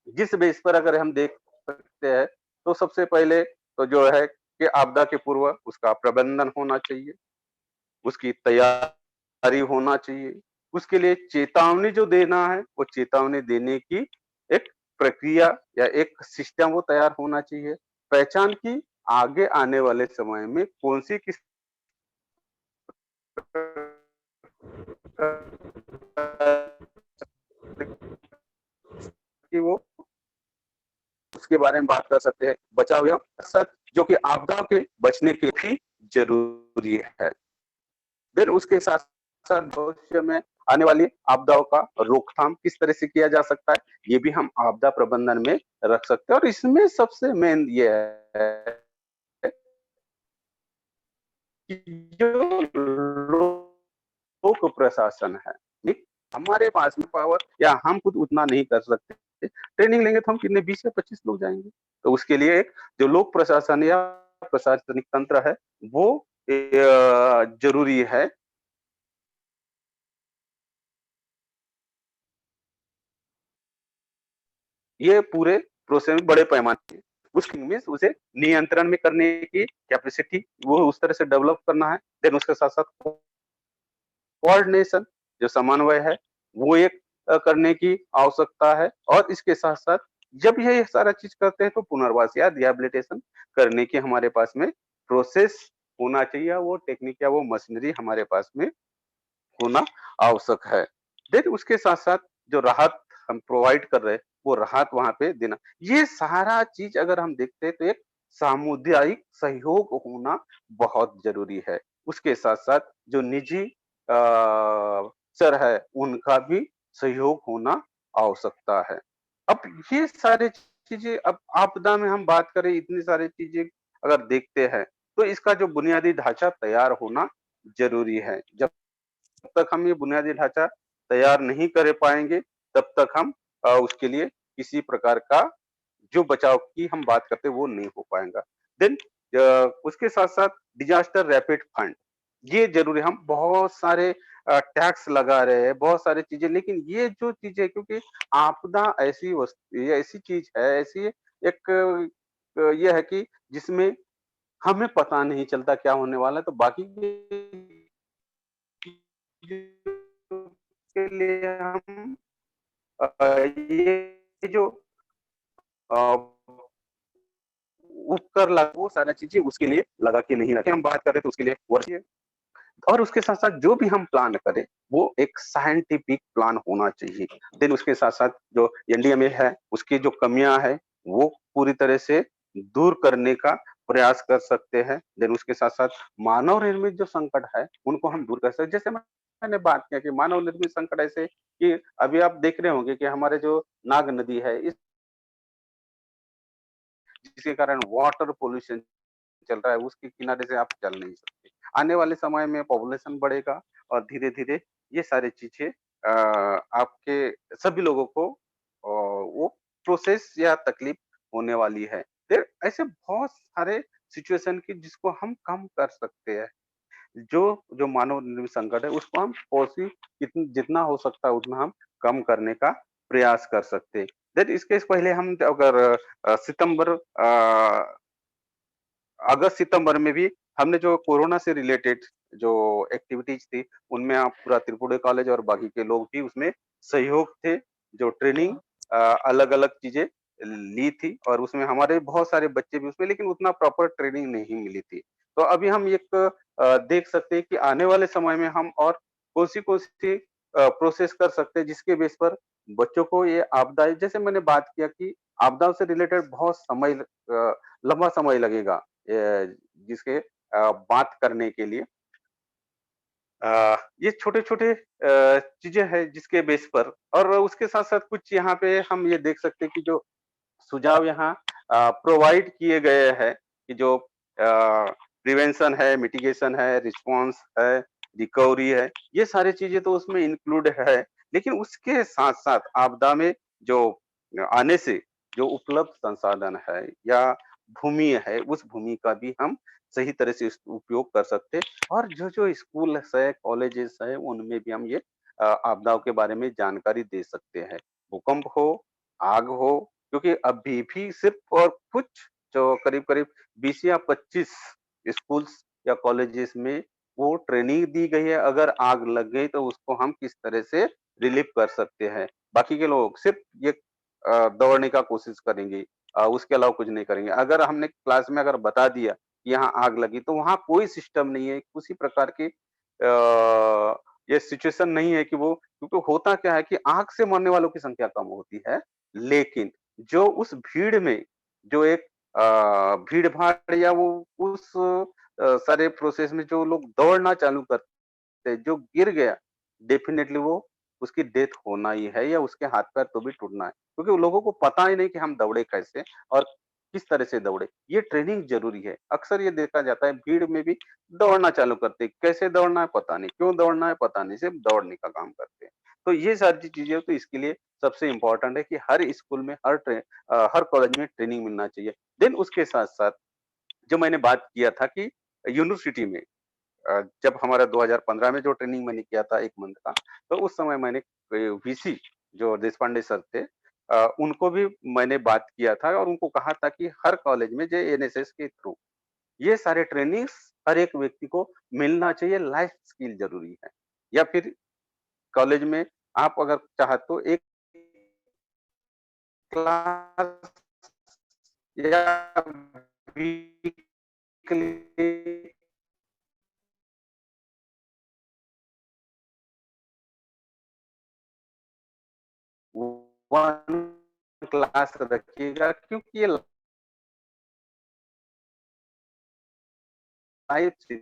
जिस बेस पर अगर हम देख सकते हैं तो सबसे पहले तो जो है कि आपदा के पूर्व उसका प्रबंधन होना चाहिए, उसकी तैयारी होना चाहिए, उसके लिए चेतावनी जो देना है वो चेतावनी देने की एक प्रक्रिया या एक सिस्टम वो तैयार होना चाहिए। पहचान की आगे आने वाले समय में कौन सी किस कि वो उसके बारे में बात कर सकते हैं। बचाव या सत जो कि आपदा के बचने के भी जरूरी है। फिर उसके साथ साथ भविष्य में आने वाली आपदाओं का रोकथाम किस तरह से किया जा सकता है, ये भी हम आपदा प्रबंधन में रख सकते हैं। और इसमें सबसे मेन ये है कि जो लोक प्रशासन है, ठीक, हमारे पास में पावर या हम खुद उतना नहीं कर सकते, ट्रेनिंग लेंगे तो हम कितने 20 से 25 लोग जाएंगे। तो उसके लिए एक जो लोक प्रशासन या प्रशासनिक तंत्र है वो जरूरी है। ये पूरे प्रोसेस में बड़े पैमाने पे उसकी में उसे नियंत्रण में करने की कैपेसिटी वो उस तरह से डेवलप करना है। देन उसके साथ साथ कोऑर्डिनेशन जो समन्वय है वो एक करने की आवश्यकता है। और इसके साथ साथ जब ये सारा चीज करते हैं तो पुनर्वास या रिहेबिलिटेशन करने की हमारे पास में प्रोसेस होना चाहिए, वो टेक्निक या वो मशीनरी हमारे पास में होना आवश्यक है। देन उसके साथ साथ जो राहत हम प्रोवाइड कर रहे हैं वो राहत वहां पे देना, ये सारा चीज अगर हम देखते हैं तो एक सामुदायिक सहयोग होना बहुत जरूरी है। उसके साथ साथ जो निजी सर है उनका भी सहयोग होना आवश्यकता है। अब ये सारे चीजें, अब आपदा में हम बात करें इतनी सारी चीजें अगर देखते हैं तो इसका जो बुनियादी ढांचा तैयार होना जरूरी है। जब तक हम ये बुनियादी ढांचा तैयार नहीं कर पाएंगे तब तक हम उसके लिए किसी प्रकार का जो बचाव की हम बात करते हैं वो नहीं हो पाएगा। देन उसके साथ साथ डिजास्टर रैपिड फंड ये जरूरी, हम बहुत सारे टैक्स लगा रहे हैं बहुत सारी चीजें, लेकिन ये जो चीजें क्योंकि आपदा ऐसी वस्तु ये ऐसी चीज है, ऐसी एक ये है कि जिसमें हमें पता नहीं चलता क्या होने वाला है, तो बाकी के लिए हम ये जो अ, उपकर वो सारी चीजें उसके लिए लगा के नहीं रखे, हम बात करें तो उसके लिए वर्षीय। और उसके साथ साथ जो भी हम प्लान करें वो एक साइंटिफिक प्लान होना चाहिए। देन उसके साथ साथ जो एनडीएमए है उसकी जो कमियां है वो पूरी तरह से दूर करने का प्रयास कर सकते हैं। देन उसके साथ साथ मानव निर्मित जो संकट है उनको हम दूर कर सकते हैं। जैसे मैंने बात किया कि मानव निर्मित संकट ऐसे कि अभी आप देख रहे होंगे कि हमारे जो नाग नदी है इस जिसके कारण वाटर पोल्यूशन चल रहा है उसके किनारे से आप चल नहीं सकते। आने वाले समय में पॉपुलेशन बढ़ेगा और धीरे धीरे ये सारी चीजें आपके सभी लोगों को वो प्रोसेस या तकलीफ होने वाली है। फिर ऐसे बहुत सारे सिचुएशन की जिसको हम कम कर सकते हैं। जो जो मानव निर्मित संकट है उसको हम जितना हो सकता है उतना हम कम करने का प्रयास कर सकते हैं। देन इसके पहले हम अगर सितंबर अगस्त सितंबर में भी हमने जो कोरोना से रिलेटेड जो एक्टिविटीज थी उनमें आप पूरा त्रिपुरा कॉलेज और बाकी के लोग भी उसमें सहयोग थे। जो ट्रेनिंग अलग अलग चीजें ली थी और उसमें हमारे बहुत सारे बच्चे भी उसमें, लेकिन उतना प्रॉपर ट्रेनिंग नहीं मिली थी। तो अभी हम एक देख सकते हैं कि आने वाले समय में हम और कौन सी प्रोसेस कर सकते हैं जिसके बेस पर बच्चों को ये आपदा, जैसे मैंने बात किया कि आपदाओं से रिलेटेड बहुत समय लंबा समय लगेगा जिसके बात करने के लिए ये छोटे-छोटे चीजें हैं जिसके बेस पर। और उसके साथ-साथ कुछ यहाँ पे हम ये देख सकते हैं कि जो सुझाव यहाँ प्रोवाइड किए गए हैं कि जो प्रिवेंशन है, मिटिगेशन है, रिस्पॉन्स है, रिकवरी है, ये सारी चीजें तो उसमें इंक्लूड है। लेकिन उसके साथ साथ आपदा में जो आने से जो उपलब्ध संसाधन है या भूमि है, उस भूमि का भी हम सही तरह से उपयोग कर सकते हैं। और जो जो स्कूल है, कॉलेजेस है, उनमें भी हम ये आपदाओं के बारे में जानकारी दे सकते हैं। भूकंप हो, आग हो, क्योंकि अभी भी सिर्फ और कुछ जो करीब करीब 20 या 25 स्कूल्स या कॉलेजेस में वो ट्रेनिंग दी गई है, अगर आग लग गई तो उसको हम किस तरह से रिलीव कर सकते हैं। बाकी के लोग सिर्फ ये दौड़ने का कोशिश करेंगे, उसके अलावा कुछ नहीं करेंगे। अगर हमने क्लास में अगर बता दिया कि यहाँ आग लगी, तो वहाँ कोई सिस्टम नहीं है, उसी प्रकार की ये सिचुएशन नहीं है कि वो, क्योंकि होता क्या है कि आग से मरने वालों की संख्या कम होती है, लेकिन जो उस भीड़ में जो एक भीड़-भाड़ या वो उस सारे प्रोसेस में जो लोग दौड़ना चालू करते हैं, जो गिर गया, डेफिनिटली वो उसकी डेथ होना ही है या उसके हाथ-पैर तो भी टूटना है। क्योंकि उन लोगों को पता ही नहीं कि हम दौड़े कैसे और किस तरह से दौड़े। ये ट्रेनिंग ज़रूरी है। अक्सर ये देखा जाता है भीड़ में भी दौड़ना चालू करते हैं। कैसे दौड़ना है पता नहीं, क्यों दौड़ना है पता नहीं, सिर्फ दौड़ने का काम करते हैं। तो ये सारी चीज़ें तो इसके लिए सबसे इम्पोर्टेंट है कि हर स्कूल में, हर कॉलेज में ट्रेनिंग मिलना चाहिए। देन उसके साथ-साथ जो मैंने बात किया था कि यूनिवर्सिटी में जब हमारा 2015 में जो ट्रेनिंग मैंने किया था 1 मंथ का, तो उस समय मैंने वीसी जो देशपांडे सर थे, उनको भी मैंने बात किया था और उनको कहा था कि हर कॉलेज में जो एनएसएस के थ्रू ये सारे ट्रेनिंग्स हर एक व्यक्ति को मिलना चाहिए, लाइफ स्किल ज़रूरी है। या फिर कॉलेज में आप अगर चाहे तो एक क्लास या वीकली 1 क्लास रखिएगा, क्योंकि ये लाइफ से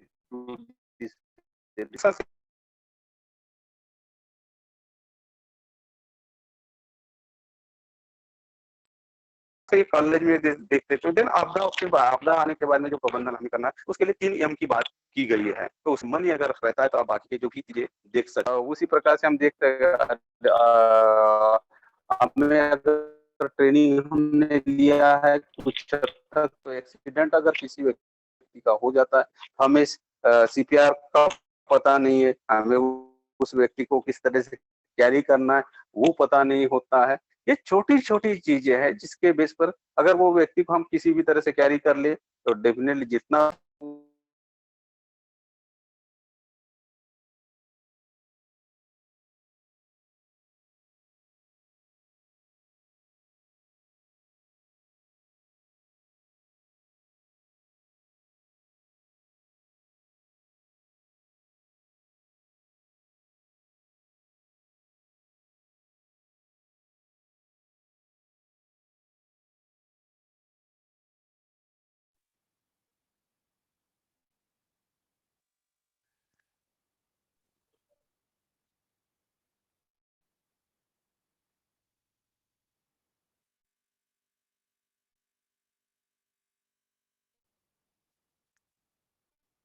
कॉलेज में देखते थे। देन आपदा आने के बाद में जो प्रबंधन हमें करना है, उसके लिए 3 एम की बात की गई है। तो उस मन ही अगर रहता है तो आप बाकी की जो भी चीजें देख सकते हो। उसी प्रकार से हम देखते हैं हमें अगर ट्रेनिंग हमने लिया है कुछ हद तक, तो एक्सीडेंट अगर किसी व्यक्ति का हो जाता है, हमें सीपीआर का पता नहीं है, हमें उस व्यक्ति को किस तरह से कैरी करना है वो पता नहीं होता है। ये छोटी-छोटी चीजें हैं जिसके बेस पर अगर वो व्यक्ति को हम किसी भी तरह से कैरी कर ले तो डेफिनिटली जितना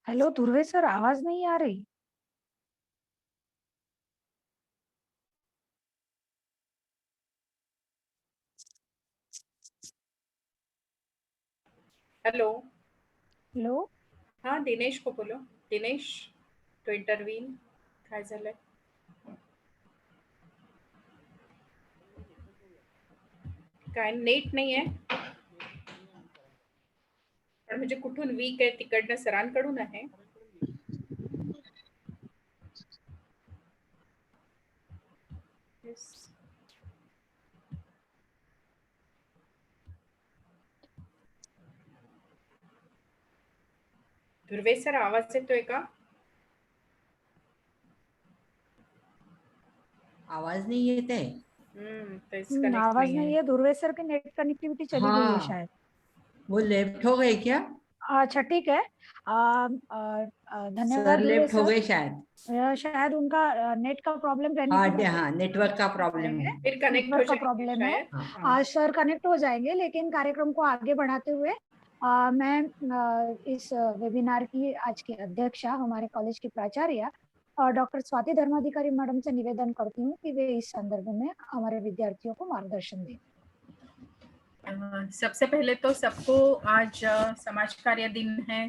हेलो ध्रुवे सर, आवाज नहीं आ रही। हेलो। हेलो। हाँ, दिनेश को बोलो। Dinesh to intervene. काय झालंय? काय नेट नाही आहे? पण म्हणजे कुठून वीक आहे तिकडनं सरांकडून आहे? येस. ध्रुवे सर, आवाज येतोय का? आवाज नहीं येत है। तेच कनेक्ट आवाज नाही नहीं आहे. है। ध्रुवे सर की नेट कनेक्टिविटी चली गई है हाँ, शायद। वो लेफ्ट हो गए क्या? अच्छा ठीक है। धन्यवाद सर ध्रुवे लेफ्ट हो सर। गए शायद। शायद उनका नेट का प्रॉब्लम रहने हाँ, की वजह हाँ, नेटवर्क का प्रॉब्लम है। फिर कनेक्ट हो नेटवर्क का जाएंगे प्रॉब्लम है। शायद. हाँ। हाँ. सर कनेक्ट हो जाएंगे, लेकिन कार्यक्रम को आगे बढ़ाते हुए मैं इस वेबिनार की आज की अध्यक्षा, हमारे कॉलेज की प्राचार्य डॉक्टर स्वाति धर्माधिकारी मैडम से निवेदन करती हूँ कि वे इस संदर्भ में हमारे विद्यार्थियों को मार्गदर्शन दें। सबसे पहले तो सबको आज समाज कार्य दिन है,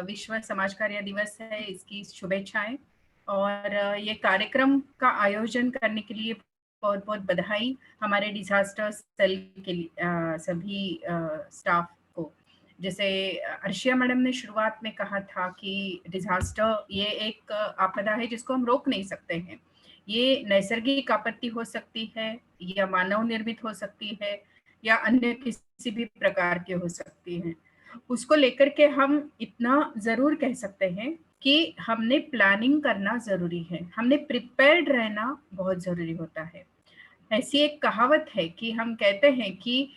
विश्व समाज कार्य दिवस है, इसकी शुभेच्छाएं। और ये कार्यक्रम का आयोजन करने के लिए बहुत बहुत बधाई हमारे डिजास्टर सेल के लिए सभी स्टाफ को। जैसे अर्शिया मैडम ने शुरुआत में कहा था कि डिजास्टर ये एक आपदा है जिसको हम रोक नहीं सकते हैं। ये नैसर्गिक आपत्ति हो सकती है या मानव निर्मित हो सकती है या अन्य किसी भी प्रकार के हो सकती हैं। उसको लेकर के हम इतना जरूर कह सकते हैं कि हमने प्लानिंग करना जरूरी है, हमने प्रिपेयर्ड रहना बहुत जरूरी होता है। ऐसी एक कहावत है कि हम कहते हैं कि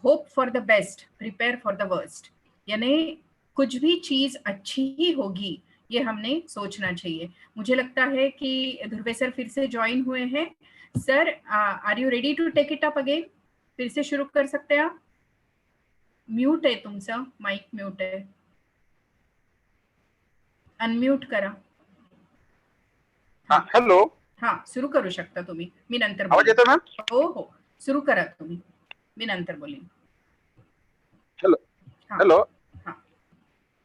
hope for the best, prepare for the worst, यानी कुछ भी चीज अच्छी ही होगी ये हमने सोचना चाहिए। मुझे लगता है कि ध्रुवे सर फिर से ज्वाइन हुए हैं। Sir, are you ready to take it up again? फिर से शुरू कर सकते हैं आप? म्यूट आहे तुमचं, माइक म्यूट आहे, अनम्यूट करा. हाँ, हेलो, हा, सुरू करू शकता तुम्ही, मी नंतर आवाज बोलेन. येतो मॅम? हो हो, सुरू करा तुम्ही, मी नंतर बोलेन. हेलो, हा हेलो, हा,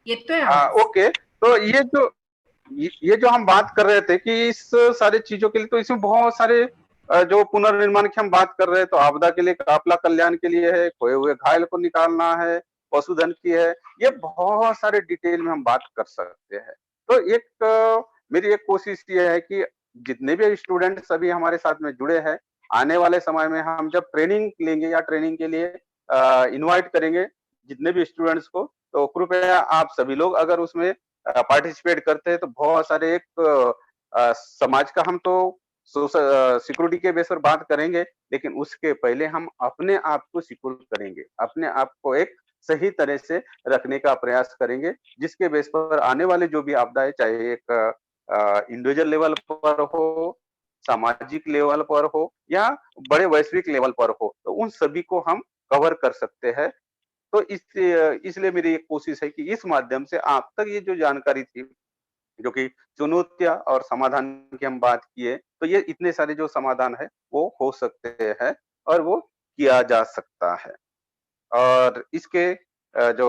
येतोय आवाज. ओके। तो ये जो हम बात कर रहे थे कि इस सारी चीजों के लिए, तो इसमें बहुत सारे जो पुनर्निर्माण की हम बात कर रहे हैं, तो आपदा के लिए, आपदा कल्याण के लिए है, खोए हुए घायल को निकालना है, पशुधन की है, ये बहुत सारे डिटेल में हम बात कर सकते हैं। तो मेरी एक कोशिश ये है कि जितने भी स्टूडेंट सभी हमारे साथ में जुड़े हैं, आने वाले समय में हम जब ट्रेनिंग लेंगे या ट्रेनिंग के लिए इनवाइट करेंगे जितने भी स्टूडेंट्स को, तो कृपया आप सभी लोग अगर उसमें पार्टिसिपेट करते हैं, तो बहुत सारे समाज का हम तो सिक्योरिटी के बेस पर बात करेंगे, लेकिन उसके पहले हम अपने आप को सिक्योर करेंगे, अपने आप को एक सही तरह से रखने का प्रयास करेंगे, जिसके बेस पर आने वाले जो भी आपदाएं, चाहे एक इंडिविजुअल लेवल पर हो, सामाजिक लेवल पर हो या बड़े वैश्विक लेवल पर हो, तो उन सभी को हम कवर कर सकते हैं। तो इसलिए मेरी एक कोशिश है कि इस माध्यम से आप तक ये जो जानकारी थी, जो कि चुनौतियां और समाधान की हम बात किए, तो ये इतने सारे जो समाधान है वो हो सकते हैं और वो किया जा सकता है। और इसके जो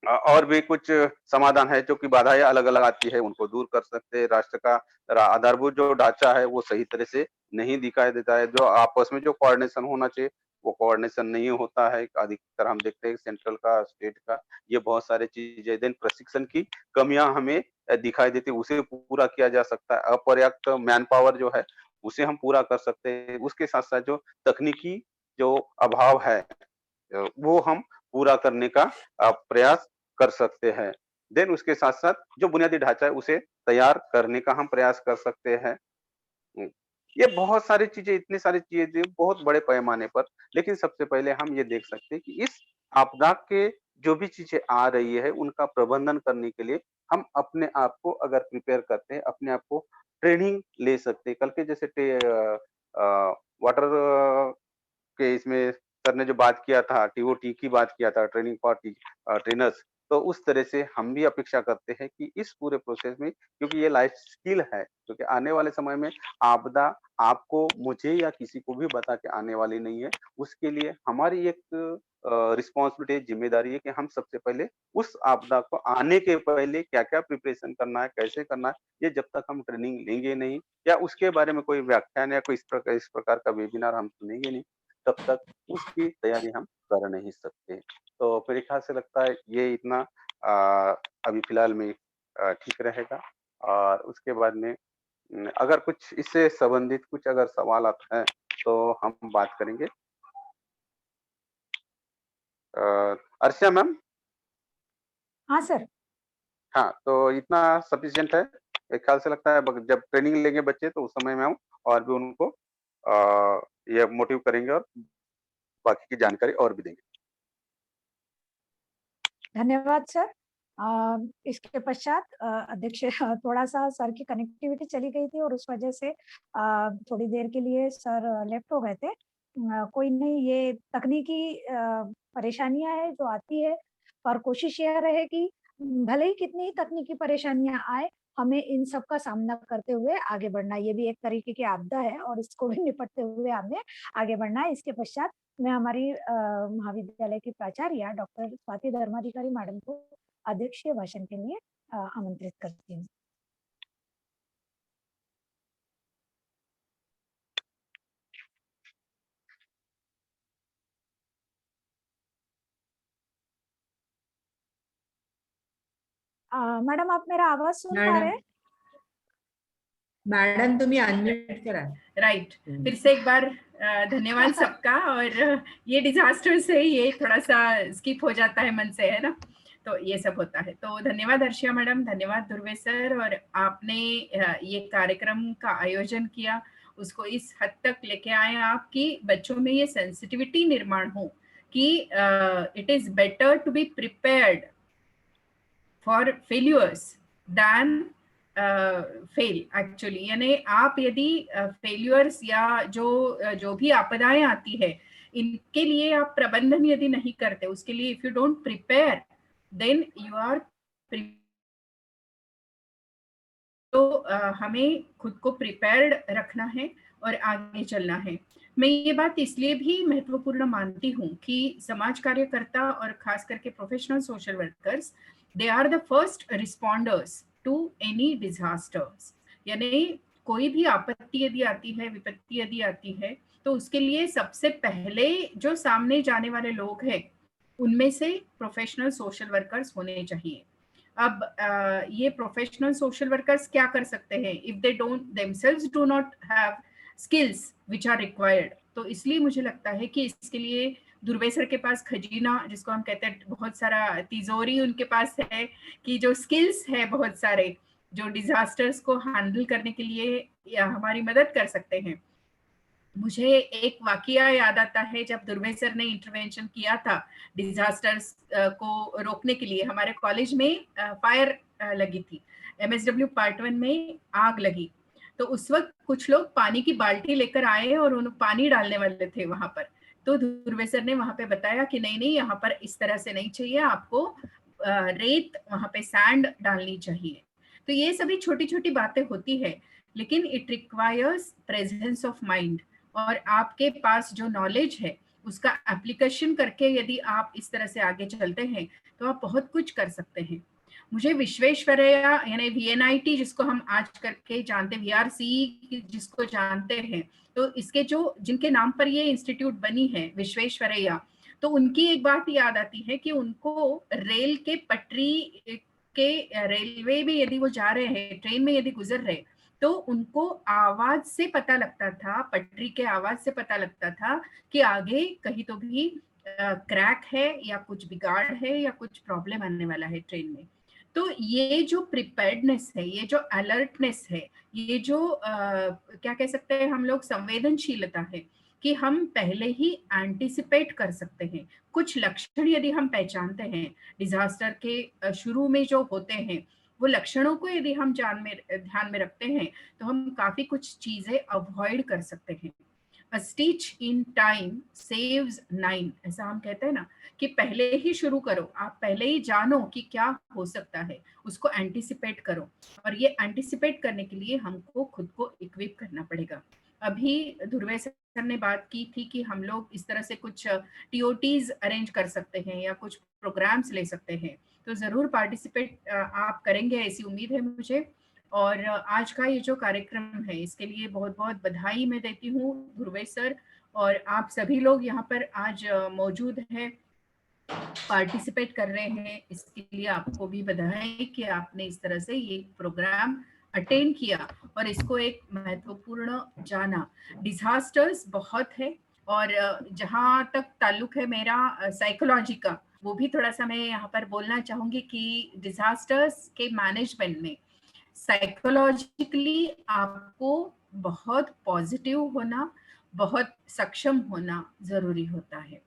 और भी कुछ समाधान है, जो कि बाधाएं अलग अलग आती है, उनको दूर कर सकते हैं। राष्ट्र का आधारभूत जो ढांचा है वो सही तरह से नहीं दिखाई देता है, जो आपस में जो कोऑर्डिनेशन होना चाहिए वो कोऑर्डिनेशन नहीं होता है। अधिकतर हम देखते हैं सेंट्रल का, स्टेट का, ये बहुत सारी चीजें, देन प्रशिक्षण की कमियां हमें दिखाई देती है, उसे पूरा किया जा सकता है। अपर्याप्त मैन पावर जो है उसे हम पूरा कर सकते हैं। उसके साथ साथ जो तकनीकी जो अभाव है वो हम पूरा करने का प्रयास कर सकते हैं। देन उसके साथ-साथ जो बुनियादी ढाँचा है उसे तैयार करने का हम प्रयास कर सकते हैं। हुँ, ये बहुत सारी चीज़ें, इतनी सारी चीज़ें बहुत बड़े पैमाने पर, लेकिन सबसे पहले हम ये देख सकते हैं कि इस आपदा के जो भी चीज़ें आ रही है, उनका प्रबंधन करने के लिए हम अपने आप को अगर प्रिपेयर करते हैं, अपने आप को ट्रेनिंग ले सकते हैं। कल के जैसे वाटर के इसमें सर ने जो बात किया था, टीओटी की बात किया था, ट्रेनिंग फॉर ट्रेनर्स, तो उस तरह से हम भी अपेक्षा करते हैं कि इस पूरे प्रोसेस में, क्योंकि ये लाइफ स्किल है, क्योंकि आने वाले समय में आपदा आपको, मुझे या किसी को भी बता के आने वाली नहीं है। उसके लिए हमारी एक रिस्पॉन्सिबिलिटी, जिम्मेदारी है कि हम सबसे पहले उस आपदा को आने के पहले क्या-क्या प्रिपरेशन करना है, कैसे करना है, ये जब तक हम ट्रेनिंग लेंगे नहीं या उसके बारे में कोई व्याख्यान या कोई इस प्रकार का वेबिनार हम सुनेंगे नहीं, तब तक उसकी तैयारी हम कर नहीं सकते। तो मेरे ख्याल से लगता है ये इतना अभी फ़िलहाल में ठीक रहेगा। और उसके बाद में अगर कुछ इससे संबंधित कुछ अगर सवालात हैं, तो हम बात करेंगे। अर्षिया मैम? हाँ सर। हाँ, तो इतना सफिशिएंट है। मेरे ख्याल से लगता है जब ट्रेनिंग लेंगे बच्चे, तो उस समय में हम और भी उनको ये मोटिव करेंगे और बाकी की जानकारी और भी देंगे। धन्यवाद सर। इसके पश्चात अध्यक्ष थोड़ा-सा सर की कनेक्टिविटी चली गई थी और उस वजह से थोड़ी देर के लिए सर लेफ्ट हो गए थे। कोई नहीं, ये तकनीकी परेशानियाँ हैं जो आती है, पर कोशिश यह रहेगी भले ही कितनी ही तकनीकी परेशानियां आए, हमें इन सब का सामना करते हुए आगे बढ़ना, ये भी एक तरीके की आपदा है और इसको भी निपटते हुए हमें आगे बढ़ना है। इसके पश्चात मैं हमारी महाविद्यालय की प्राचार्य डॉक्टर स्वाति धर्माधिकारी मैडम को अध्यक्षीय भाषण के लिए आमंत्रित करती हूँ। मैडम, आप मेरा आवाज सुन पा रहे हैं? मैडम तुम्ही अनम्यूट करा। राइट, फिर से एक बार धन्यवाद सबका। और ये डिजास्टर से ये थोड़ा सा स्किप हो जाता है मन से, है ना, तो ये सब होता है। तो धन्यवाद अर्शिया मैडम, धन्यवाद ध्रुवे सर, और आपने ये कार्यक्रम का आयोजन किया, उसको इस हद तक लेके आए आप कि बच्चों में ये सेंसिटिविटी निर्माण हो कि it is better to be prepared for failures than fail actually. यानी आप यदि फेल्यूर्स या जो भी आपदाएं आती है, इनके लिए आप प्रबंधन यदि नहीं करते, उसके लिए if you don't prepare then you are. तो हमें खुद को प्रिपेयर्ड रखना है और आगे चलना है। मैं ये बात इसलिए भी महत्वपूर्ण मानती हूँ कि समाज कार्यकर्ता और खास करके professional social workers, they are the first responders to any disasters. यानी कोई भी आपत्ति यदि आती है, विपत्ति यदि आती है, तो उसके लिए सबसे पहले जो सामने जाने वाले लोग हैं, उनमें से प्रोफेशनल सोशल वर्कर्स होने चाहिए। अब ये प्रोफेशनल सोशल वर्कर्स क्या कर सकते हैं if they don't themselves do not have skills which are required. तो इसलिए मुझे लगता है कि इसके लिए ध्रुवे सर के पास खजीना, जिसको हम कहते हैं, बहुत सारा तिजोरी उनके पास है कि जो स्किल्स है बहुत सारे, जो डिजास्टर्स को हैंडल करने के लिए हमारी मदद कर सकते हैं। मुझे एक वाकया याद आता है, जब ध्रुवे सर ने इंटरवेंशन किया था डिजास्टर्स को रोकने के लिए। हमारे कॉलेज में फायर लगी थी, MSW पार्ट 1 में आग लगी, तो उस वक्त कुछ लोग पानी की बाल्टी लेकर आए और उन पानी डालने वाले थे वहां पर। तो ध्रुवे सर ने वहां पे बताया कि नहीं नहीं, यहाँ पर इस तरह से नहीं चाहिए, आपको रेत वहां पे सैंड डालनी चाहिए। तो ये सभी छोटी छोटी बातें होती है, लेकिन it requires presence of mind, और आपके पास जो नॉलेज है उसका एप्लीकेशन करके यदि आप इस तरह से आगे चलते हैं तो आप बहुत कुछ कर सकते हैं। मुझे विश्वेश्वरैया यानी VNIT जिसको हम आज करके जानते, VRC जिसको जानते हैं, तो इसके जो जिनके नाम पर ये इंस्टीट्यूट बनी है विश्वेश्वरैया, तो उनकी एक बात याद आती है कि उनको रेल के पटरी के रेलवे में यदि वो जा रहे हैं, ट्रेन में यदि गुजर रहे, तो उनको आवाज से पता लगता था, पटरी के आवाज से पता लगता था कि आगे कहीं तो भी क्रैक है या कुछ बिगाड़ है या कुछ प्रॉब्लम आने वाला है ट्रेन में। तो ये जो प्रिपेयर्डनेस है, ये जो अलर्टनेस है, ये जो क्या कह सकते हैं हम लोग, संवेदनशीलता है कि हम पहले ही एंटिसिपेट कर सकते हैं। कुछ लक्षण यदि हम पहचानते हैं डिजास्टर के शुरू में जो होते हैं, वो लक्षणों को यदि हम ध्यान में रखते हैं, तो हम काफी कुछ चीजें अवॉइड कर सकते हैं। A stitch in time saves 9, ऐसा हम कहते हैं ना, कि पहले ही शुरू करो, आप पहले ही जानो कि क्या हो सकता है, उसको एंटिसिपेट करो। और ये एंटिसिपेट करने के लिए हमको खुद को इक्विप करना पड़ेगा। अभी ध्रुवे सर ने बात की थी कि हम लोग इस तरह से कुछ TOTs अरेंज कर सकते हैं या कुछ प्रोग्राम्स ले सकते हैं, तो जरूर पार्टिसिपेट आप करेंगे, ऐसी उम्मीद है मुझे। और आज का ये जो कार्यक्रम है, इसके लिए बहुत बहुत बधाई मैं देती हूँ ध्रुवे सर, और आप सभी लोग यहाँ पर आज मौजूद हैं, पार्टिसिपेट कर रहे हैं, इसके लिए आपको भी बधाई कि आपने इस तरह से ये प्रोग्राम अटेंड किया और इसको एक महत्वपूर्ण जाना। डिजास्टर्स बहुत है, और जहाँ तक ताल्लुक है मेरा साइकोलॉजी का, वो भी थोड़ा सा मैं यहाँ पर बोलना चाहूंगी कि डिजास्टर्स के मैनेजमेंट में साइकोलॉजिकली आपको बहुत पॉजिटिव होना, बहुत सक्षम होना जरूरी होता है।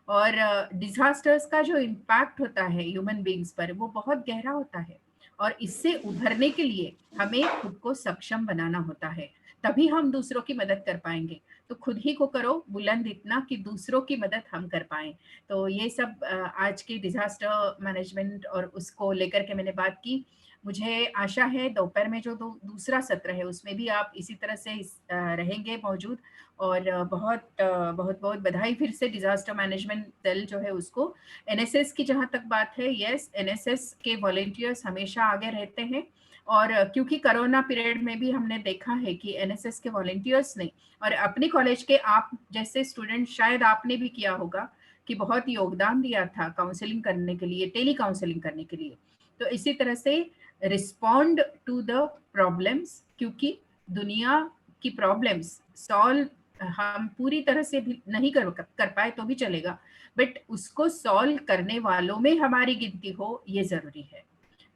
और डिजास्टर्स का जो इम्पैक्ट होता है ह्यूमन बीइंग्स पर, वो बहुत गहरा होता है, और इससे उभरने के लिए हमें खुद को सक्षम बनाना होता है। तभी हम दूसरों की मदद कर पाएंगे। तो खुद ही को करो बुलंद इतना कि दूसरों की मदद हम कर पाएं। तो ये सब आज के डिजास्टर मैनेजमेंट और उसको लेकर के मैंने बात की। मुझे आशा है दोपहर में जो दूसरा सत्र है उसमें भी आप इसी तरह से रहेंगे मौजूद। और बहुत बहुत बधाई फिर से डिजास्टर मैनेजमेंट दल जो है उसको। एनएसएस की जहां तक बात है, यस, एनएसएस के वॉलेंटियर्स हमेशा आगे रहते हैं। और क्योंकि कोरोना पीरियड में भी हमने देखा है कि एनएसएस के वॉलेंटियर्स ने और अपने कॉलेज के आप जैसे स्टूडेंट, शायद आपने भी किया होगा कि बहुत योगदान दिया था काउंसलिंग करने के लिए, टेली काउंसलिंग करने के लिए। तो इसी तरह से रिस्पॉन्ड टू द प्रॉब्लम्स, क्योंकि दुनिया की प्रॉब्लम्स सॉल्व हम पूरी तरह से भी नहीं कर पाए तो भी चलेगा, बट उसको सॉल्व करने वालों में हमारी गिनती हो, ये जरूरी है।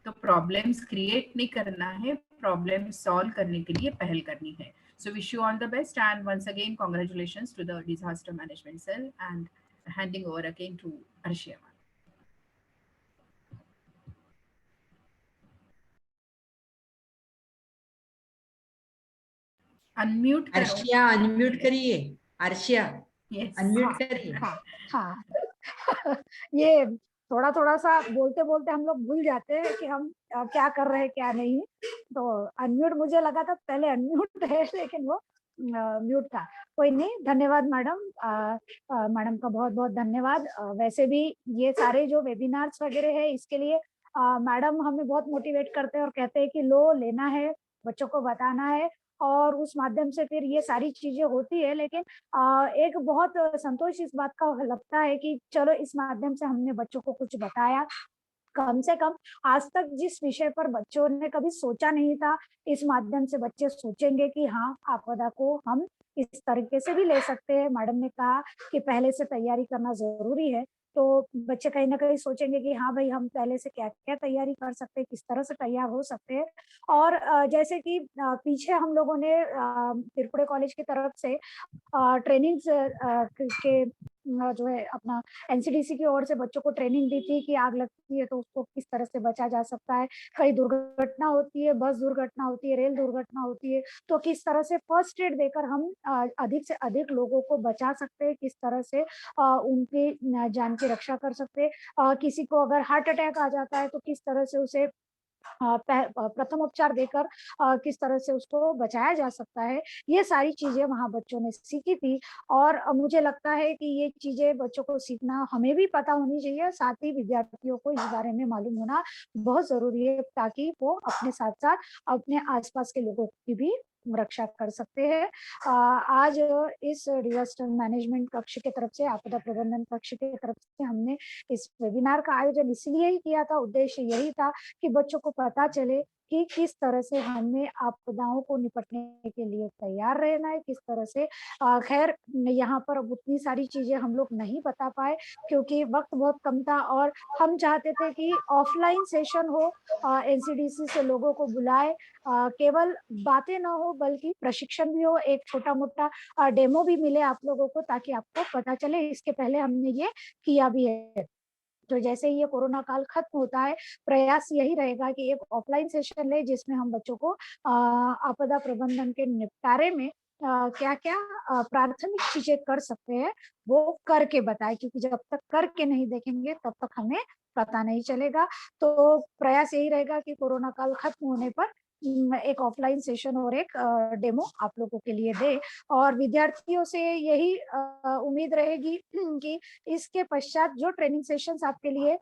तो प्रॉब्लम्स क्रिएट नहीं करना है, प्रॉब्लम सॉल्व करने के लिए पहल करनी है। So wish you all the best, and once again congratulations to the disaster management cell, and handing over again to Arshia. Unmute करो। अर्शिया अनम्यूट करिए। अर्शिया Yes. अनम्यूट करिए। हाँ हाँ ये थोड़ा थोड़ा सा बोलते बोलते हम लोग भूल जाते हैं कि हम क्या कर रहे हैं क्या नहीं। तो अनम्यूट मुझे लगा था पहले अनम्यूट है, लेकिन वो म्यूट था। कोई नहीं, धन्यवाद मैडम। मैडम का बहुत बहुत धन्यवाद। वैसे भी ये सारे जो वेबिनार्स वगैरह है इसके लिए मैडम हमें बहुत मोटिवेट करते हैं और कहते हैं कि लो लेना है, बच्चों को बताना है, और उस माध्यम से फिर ये सारी चीजें होती है। लेकिन एक बहुत संतोष इस बात का लगता है कि चलो इस माध्यम से हमने बच्चों को कुछ बताया। कम से कम आज तक जिस विषय पर बच्चों ने कभी सोचा नहीं था, इस माध्यम से बच्चे सोचेंगे कि हाँ, आपदा को हम इस तरीके से भी ले सकते हैं। मैडम ने कहा कि पहले से तैयारी करना जरूरी है, तो बच्चे कहीं ना कहीं सोचेंगे कि हाँ भाई, हम पहले से क्या क्या तैयारी कर सकते हैं, किस तरह से तैयार हो सकते हैं। और जैसे कि पीछे हम लोगों ने तिरपुड़े कॉलेज की तरफ से ट्रेनिंग्स के जो है अपना एनसीडीसी की ओर से बच्चों को ट्रेनिंग दी थी कि आग लगती है तो उसको किस तरह से बचा जा सकता है। कई दुर्घटना होती है, बस दुर्घटना होती है, रेल दुर्घटना होती है, तो किस तरह से फर्स्ट एड देकर हम अधिक से अधिक लोगों को बचा सकते हैं, किस तरह से उनकी जान की रक्षा कर सकते हैं। किसी को अगर हार्ट अटैक आ जाता है तो किस तरह से उसे प्रथम उपचार देकर किस तरह से उसको बचाया जा सकता है। ये सारी चीजें वहाँ बच्चों ने सीखी थी। और मुझे लगता है कि ये चीजें बच्चों को सीखना हमें भी पता होनी चाहिए, साथ ही विद्यार्थियों को इस बारे में मालूम होना बहुत जरूरी है, ताकि वो अपने साथ साथ अपने आसपास के लोगों की भी रक्षा कर सकते हैं। आज इस डिजास्टर मैनेजमेंट कक्ष की तरफ से, आपदा प्रबंधन कक्ष की तरफ से हमने इस वेबिनार का आयोजन इसलिए ही किया था, उद्देश्य यही था कि बच्चों को पता चले कि किस तरह से हमें आपदाओं को निपटने के लिए तैयार रहना है, किस तरह से खैर यहाँ पर अब उतनी सारी चीजें हम लोग नहीं बता पाए क्योंकि वक्त बहुत कम था, और हम चाहते थे कि ऑफलाइन सेशन हो, एनसीडीसी से लोगों को बुलाए, केवल बातें ना हो बल्कि प्रशिक्षण भी हो, एक छोटा मोटा डेमो भी मिले आप लोगों को, ताकि आपको पता चले। इसके पहले हमने ये किया भी है। तो जैसे ही ये कोरोना काल खत्म होता है, प्रयास यही रहेगा कि एक ऑफलाइन सेशन ले जिसमें हम बच्चों को आपदा प्रबंधन के निपटारे में क्या क्या प्राथमिक चीजें कर सकते हैं वो करके बताए, क्योंकि जब तक करके नहीं देखेंगे तब तक हमें पता नहीं चलेगा। तो प्रयास यही रहेगा कि कोरोना काल खत्म होने पर एक ऑफलाइन सेशन और एक डेमो आप लोगों के लिए दे, और विद्यार्थियों से यही उम्मीद रहेगी कि इसके पश्चात जो ट्रेनिंग सेशंस आपके लिए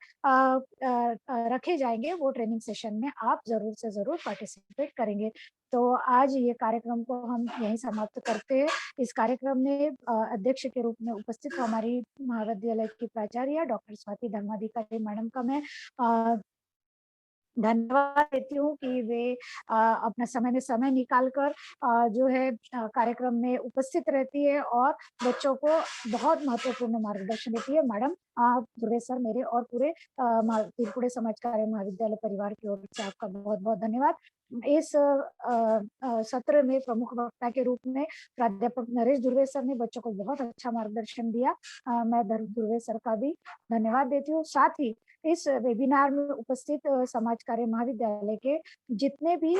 रखे जाएंगे वो ट्रेनिंग सेशन में आप जरूर से जरूर पार्टिसिपेट करेंगे। तो आज ये कार्यक्रम को हम यहीं समाप्त करते हैं। इस कार्यक्रम में अध्यक्ष के रूप में उपस्थित हमारी महाविद्यालय की प्राचार्य डॉक्टर स्वाति धर्माधिकारी मैडम का मैं धन्यवाद देती हूँ कि वे अपना समय में समय निकालकर जो है कार्यक्रम में उपस्थित रहती है और बच्चों को बहुत महत्वपूर्ण मार्गदर्शन देती है। मैडम दुर्गे सर, मेरे और पूरे तिरपुड़े समाज कार्य महाविद्यालय परिवार की ओर से आपका बहुत बहुत धन्यवाद। इस सत्र में प्रमुख वक्ता के रूप में प्राध्यापक नरेश दुर्वे सर ने बच्चों को बहुत अच्छा मार्गदर्शन दिया। मैं दुर्वे सर का भी धन्यवाद देती हूँ। साथ ही इस वेबिनार में उपस्थित समाज कार्य महाविद्यालय के जितने भी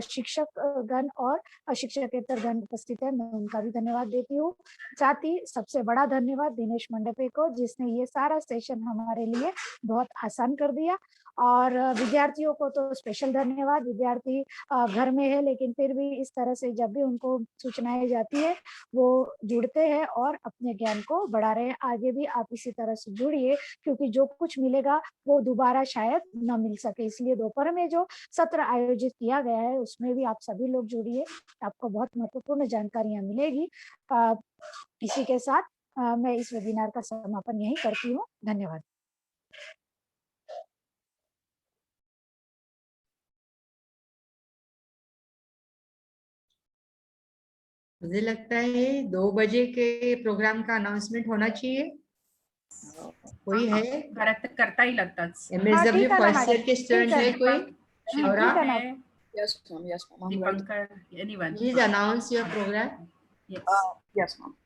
शिक्षक गण और शिक्षकेतर गण उपस्थित है, मैं उनका भी धन्यवाद देती हूँ। साथ ही सबसे बड़ा धन्यवाद दिनेश मंडपे को, जिसने ये सारा सेशन हमारे लिए बहुत आसान कर दिया। और विद्यार्थियों को तो स्पेशल धन्यवाद। विद्यार्थी घर में है, लेकिन फिर भी इस तरह से जब भी उनको सूचनाएं जाती है वो जुड़ते हैं और अपने ज्ञान को बढ़ा रहे हैं। आगे भी आप इसी तरह से जुड़िए, क्योंकि जो कुछ मिलेगा वो दोबारा शायद न मिल सके। इसलिए दोपहर में जो सत्र आयोजित किया गया है उसमें भी आप सभी लोग जुड़िए, आपको बहुत महत्वपूर्ण जानकारियां मिलेगी। इसी के साथ मैं इस वेबिनार का समापन यही करती हूँ। धन्यवाद। मुझे लगता है 2 बजे के प्रोग्राम का अनाउंसमेंट होना चाहिए। कोई है? करता ही लगता है। MSW ठीक है ना फर्स्ट ईयर के स्टूडेंट है कोई? शिल्पा ठीक है ना? है, Yes, ma'am. Yes, ma'am. I'm ready. Dipankar, anyone. Please announce your program. Yes. Yes, ma'am.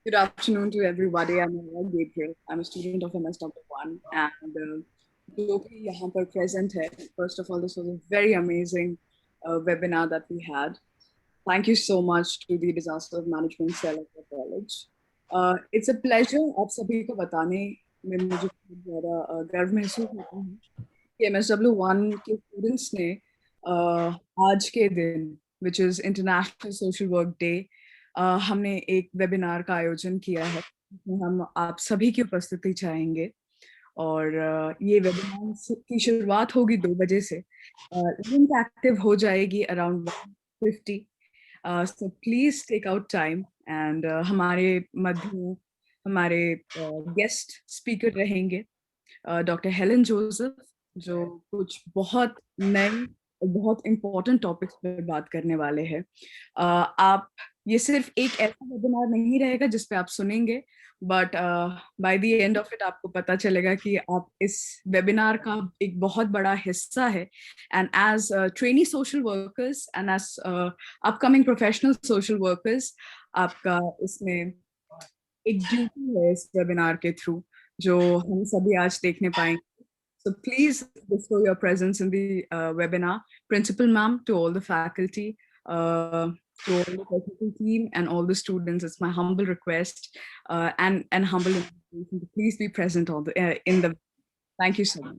Good afternoon to everybody. I'm Noel Gabriel. I'm a student of MSW1 and जो भी यहाँ पर present है. First of all, this was a very amazing webinar that we had. Thank you so much to the Disaster Management Cell of the college. It's a pleasure आप सभी को बताने में मुझे बहुत ज़्यादा गर्व महसूस होता है कि MSW1 के students ने आज के दिन, which is International Social Work Day, हमने एक वेबिनार का आयोजन किया है जिसमें हम आप सभी की उपस्थिति चाहेंगे। और ये वेबिनार की शुरुआत होगी 2 बजे से, लिंक एक्टिव हो जाएगी around 1:50। So please take out time and हमारे मध्य में हमारे गेस्ट स्पीकर रहेंगे डॉक्टर हेलन जोसेफ, जो कुछ बहुत नए और बहुत इम्पोर्टेंट टॉपिक्स पर बात करने वाले हैं। आप ये सिर्फ एक ऐसा वेबिनार नहीं रहेगा जिस पे आप सुनेंगे, but by the end of it आपको पता चलेगा कि आप इस वेबिनार का एक बहुत बड़ा हिस्सा है। And as trainee social workers and as upcoming professional social workers, आपका इसमें एक ड्यूटी है इस वेबिनार के थ्रू जो हम सभी आज देखने पाएंगे। So please bestow your presence in the webinar. Principal ma'am, to all the faculty, to all the technical team and all the students, it's my humble request and humble invitation to please be present in the. Thank you so much.